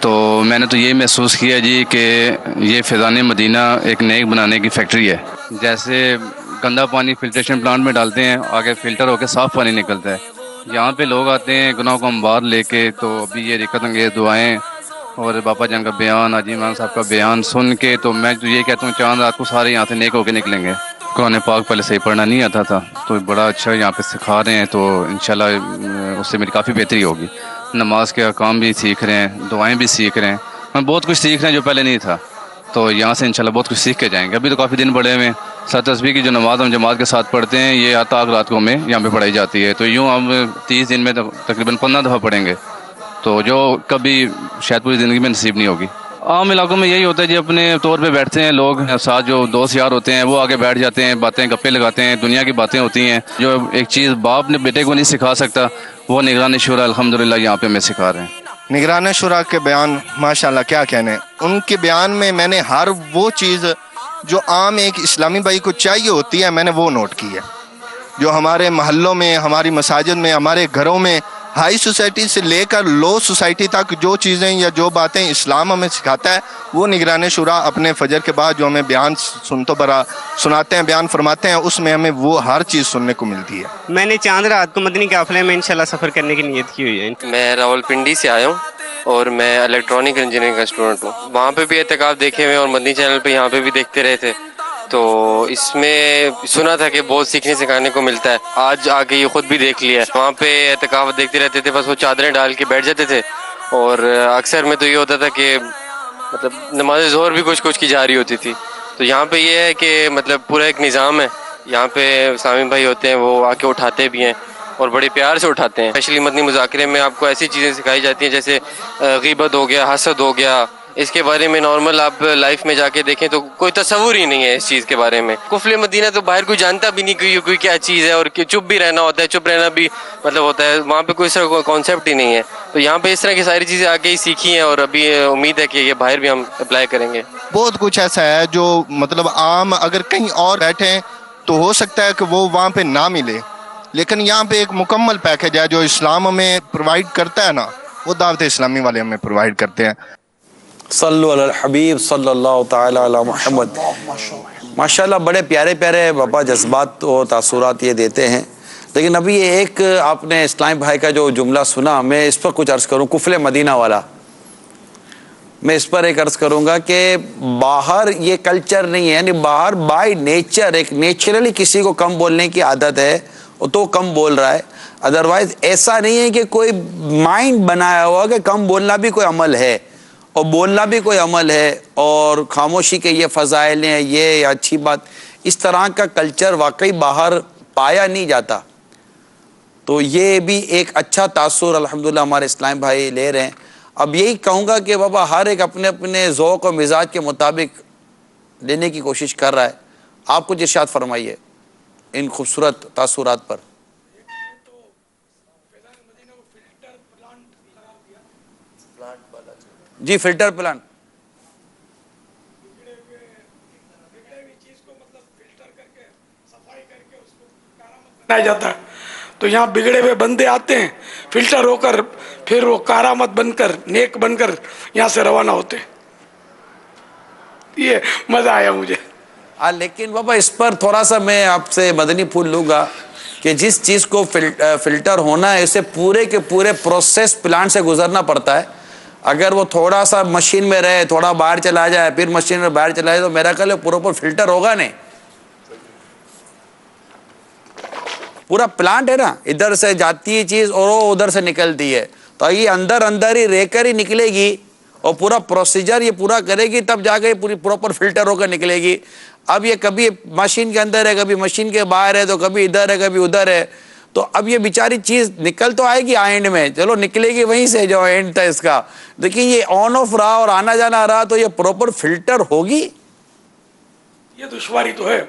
تو میں نے تو یہ محسوس کیا جی کہ یہ فیضان مدینہ ایک نیک بنانے کی فیکٹری ہے. جیسے گندا پانی فلٹریشن پلانٹ میں ڈالتے ہیں، آگے فلٹر ہو کے صاف پانی نکلتا ہے. یہاں پہ لوگ آتے ہیں گناہوں کو ہم باہر لے کے. تو ابھی یہ رکت انگیز دعائیں اور باپا جان کا بیان، حاجی عمران صاحب کا بیان سن کے تو میں تو یہ کہتا ہوں چاند رات کو سارے یہاں سے نیک ہو کے نکلیں گے. قرآن پاک پہلے صحیح پڑھنا نہیں آتا تھا تو بڑا اچھا یہاں پہ سکھا رہے ہیں، تو انشاءاللہ اس سے میری کافی بہتری ہوگی. نماز کے احکام بھی سیکھ رہے ہیں، دعائیں بھی سیکھ رہے ہیں، ہم بہت کچھ سیکھ رہے ہیں جو پہلے نہیں تھا. تو یہاں سے انشاءاللہ بہت کچھ سیکھ کے جائیں گے. ابھی تو کافی دن پڑے ہوئے ہیں. 7 تسبیح کی جو نماز ہم جماعت کے ساتھ پڑھتے ہیں یہ آتا رات کو ہمیں یہاں پہ پڑھائی جاتی ہے. تو یوں ہم 30 دن میں تقریباً 15 دفعہ پڑھیں گے، تو جو کبھی شاید پوری زندگی میں نصیب نہیں ہوگی. عام علاقوں میں یہی ہوتا ہے جی، اپنے طور پہ بیٹھتے ہیں لوگ ساتھ، جو دوست یار ہوتے ہیں وہ آگے بیٹھ جاتے ہیں، باتیں گپے لگاتے ہیں، دنیا کی باتیں ہوتی ہیں. جو ایک چیز باپ نے بیٹے کو نہیں سکھا سکتا وہ نگران شورا الحمدللہ یہاں پہ ہمیں سکھا رہے ہیں. نگران شورا کے بیان ماشاءاللہ کیا کہنے. ان کے بیان میں میں نے ہر وہ چیز جو عام ایک اسلامی بھائی کو چاہیے ہوتی ہے میں نے وہ نوٹ کی ہے. جو ہمارے محلوں میں، ہماری مساجد میں، ہمارے گھروں میں، ہائی سوسائٹی سے لے کر لو سوسائٹی تک جو چیزیں یا جو باتیں اسلام ہمیں سکھاتا ہے وہ نگران شورا اپنے فجر کے بعد جو ہمیں بیان سناتے ہیں، بیان فرماتے ہیں، اس میں ہمیں وہ ہر چیز سننے کو ملتی ہے. میں نے چاند رات کو مدنی قافلے میں انشاءاللہ سفر کرنے کی نیت کی ہوئی ہے. میں راولپنڈی سے آیا ہوں اور میں الیکٹرانک انجینئرنگ کا اسٹوڈنٹ ہوں. وہاں پہ بھی اعتکاف دیکھے ہوئے اور مدنی چینل پہ یہاں پہ بھی دیکھتے رہے تھے، تو اس میں سنا تھا کہ بہت سیکھنے سکھانے کو ملتا ہے. آج آ کے یہ خود بھی دیکھ لیا ہے. وہاں پہ اعتکاف دیکھتے رہتے تھے، بس وہ چادریں ڈال کے بیٹھ جاتے تھے، اور اکثر میں تو یہ ہوتا تھا کہ مطلب نماز ظہر بھی کچھ کی جا رہی ہوتی تھی. تو یہاں پہ یہ ہے کہ مطلب پورا ایک نظام ہے. یہاں پہ سامع بھائی ہوتے ہیں وہ آ کے اٹھاتے بھی ہیں اور بڑے پیار سے اٹھاتے ہیں. اسپیشلی مدنی مذاکرے میں آپ کو ایسی چیزیں سکھائی جاتی ہیں جیسے غیبت ہو گیا، حسد ہو گیا. اس کے بارے میں نارمل آپ لائف میں جا کے دیکھیں تو کوئی تصور ہی نہیں ہے اس چیز کے بارے میں. کفل مدینہ تو باہر کوئی جانتا بھی نہیں کہ کوئی کیا چیز ہے، اور چپ بھی رہنا ہوتا ہے، چپ رہنا بھی مطلب ہوتا ہے. وہاں پہ کوئی اس طرح کا کانسیپٹ ہی نہیں ہے. تو یہاں پہ اس طرح کی ساری چیزیں آ کے ہی سیکھی ہیں اور ابھی امید ہے کہ یہ باہر بھی ہم اپلائی کریں گے. بہت کچھ ایسا ہے جو مطلب عام اگر کہیں اور بیٹھیں تو ہو سکتا ہے کہ وہ وہاں پہ نہ ملے، لیکن یہاں پہ ایک مکمل پیکج ہے جو اسلام ہمیں پرووائڈ کرتا ہے نا، وہ دعوت اسلامی والے ہمیں پرووائڈ کرتے ہیں. صلو علی الحبیب صلی اللہ تعالی علی محمد. ماشاءاللہ بڑے پیارے پیارے باپا جذبات اور تاثرات یہ دیتے ہیں. لیکن ابھی یہ ایک آپ نے اسلام بھائی کا جو جملہ سنا، میں اس پر کچھ عرض کروں. کفل مدینہ والا، میں اس پر ایک عرض کروں گا کہ باہر یہ کلچر نہیں ہے، یعنی باہر بائی نیچر ایک نیچرلی کسی کو کم بولنے کی عادت ہے تو کم بول رہا ہے. ادروائز ایسا نہیں ہے کہ کوئی مائنڈ بنایا ہوا کہ کم بولنا بھی کوئی عمل ہے اور بولنا بھی کوئی عمل ہے اور خاموشی کے یہ فضائل ہیں، یہ اچھی بات. اس طرح کا کلچر واقعی باہر پایا نہیں جاتا. تو یہ بھی ایک اچھا تاثر الحمدللہ ہمارے اسلام بھائی لے رہے ہیں. اب یہی کہوں گا کہ بابا ہر ایک اپنے اپنے ذوق و مزاج کے مطابق لینے کی کوشش کر رہا ہے. آپ کچھ ارشاد فرمائیے ان خوبصورت تاثرات پر. جی فلٹر پلانٹ. جاتا ہے تو یہاں بگڑے ہوئے بندے آتے ہیں فلٹر ہو کر پھر وہ کارآمد بن کر نیک بن کر یہاں سے روانہ ہوتے ہیں. یہ مزہ آیا مجھے. لیکن بابا اس پر تھوڑا سا میں آپ سے مدنی پھول لوں گا کہ جس چیز کو فلٹر ہونا ہے اسے پورے کے پورے پروسیس پلانٹ سے گزرنا پڑتا ہے. اگر وہ تھوڑا سا مشین میں رہے تھوڑا باہر چلا جائے پھر مشین میں باہر چلا جائے تو میرا خیال ہے پراپر فلٹر ہوگا نہیں. پورا پلانٹ ہے نا ادھر سے جاتی ہے چیز اور وہ ادھر سے نکلتی ہے تو یہ اندر ہی رہ کر ہی نکلے گی اور پورا پروسیجر یہ پورا کرے گی تب جا کے پوری پراپر فلٹر ہو کر نکلے گی. اب یہ کبھی مشین کے اندر ہے کبھی مشین کے باہر ہے تو کبھی ادھر ہے کبھی ادھر ہے تو اب یہ بیچاری چیز نکل تو آئے گی اینڈ میں چلو نکلے گی وہیں سے جو اینڈ تھا اس کا. دیکھیں یہ آن آف رہا اور آنا جانا رہا تو یہ پراپر فلٹر ہوگی. یہ دشواری تو ہے.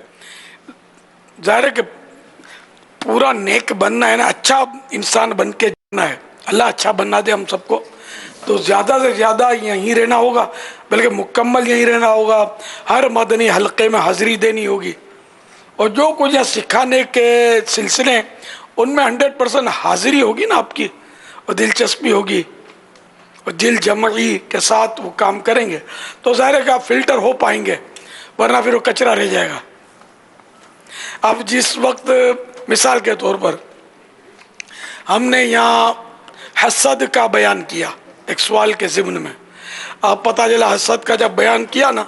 ظاہر ہے کہ پورا نیک بننا ہے نا اچھا انسان بن کے جانا ہے. اللہ اچھا بننا دے ہم سب کو. تو زیادہ سے زیادہ یہیں رہنا ہوگا بلکہ مکمل یہیں رہنا ہوگا. ہر مدنی حلقے میں حاضری دینی ہوگی اور جو کچھ یہاں سکھانے کے سلسلے ان میں 100% حاضری ہوگی نا آپ کی اور دلچسپی ہوگی اور دل جمعی کے ساتھ وہ کام کریں گے تو ظاہر ہے کہ آپ فلٹر ہو پائیں گے ورنہ پھر وہ کچرا رہ جائے گا. اب جس وقت مثال کے طور پر ہم نے یہاں حسد کا بیان کیا ایک سوال کے ضمن میں آپ پتہ چلا حسد کا جب بیان کیا نا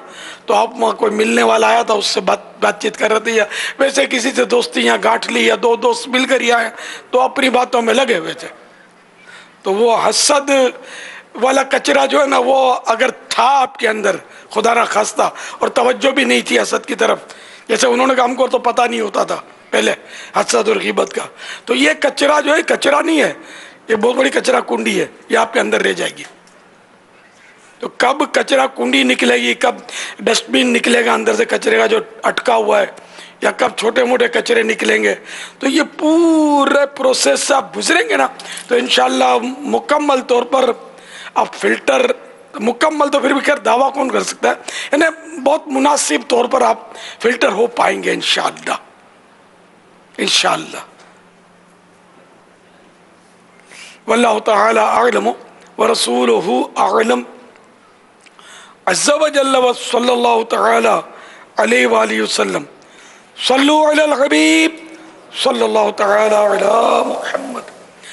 تو آپ وہاں کوئی ملنے والا آیا تھا اس سے بات چیت کر رہے تھے یا ویسے کسی سے دوستی یہاں گاٹھ لی یا دو دوست مل کر ہی آئے تو اپنی باتوں میں لگے ہوئے تھے. تو وہ حسد والا کچرا جو ہے نا وہ اگر تھا آپ کے اندر خدا نہ خواستہ اور توجہ بھی نہیں تھی حسد کی طرف جیسے انہوں نے کہا ہم کو تو پتہ نہیں ہوتا تھا پہلے حسد اور غیبت کا تو یہ کچرا جو ہے کچرا نہیں ہے یہ بہت بڑی کچرا کنڈی ہے یہ آپ کے اندر رہ جائے گی. تو کب کچرا کنڈی نکلے گی کب ڈسٹ بین نکلے گا اندر سے کچرے کا جو اٹکا ہوا ہے یا کب چھوٹے موٹے کچرے نکلیں گے تو یہ پورے پروسیس سے آپ گزریں گے نا تو انشاءاللہ مکمل طور پر آپ فلٹر مکمل تو پھر بھی خیر دعویٰ کون کر سکتا ہے یعنی بہت مناسب طور پر آپ فلٹر ہو پائیں گے انشاءاللہ انشاءاللہ. واللہ تعالی اعلم ورسولہ اعلم عز وجل وصلی اللہ تعالی علیہ وآلہ وسلم. صلو علی الحبیب صلی اللہ تعالی علی محمد.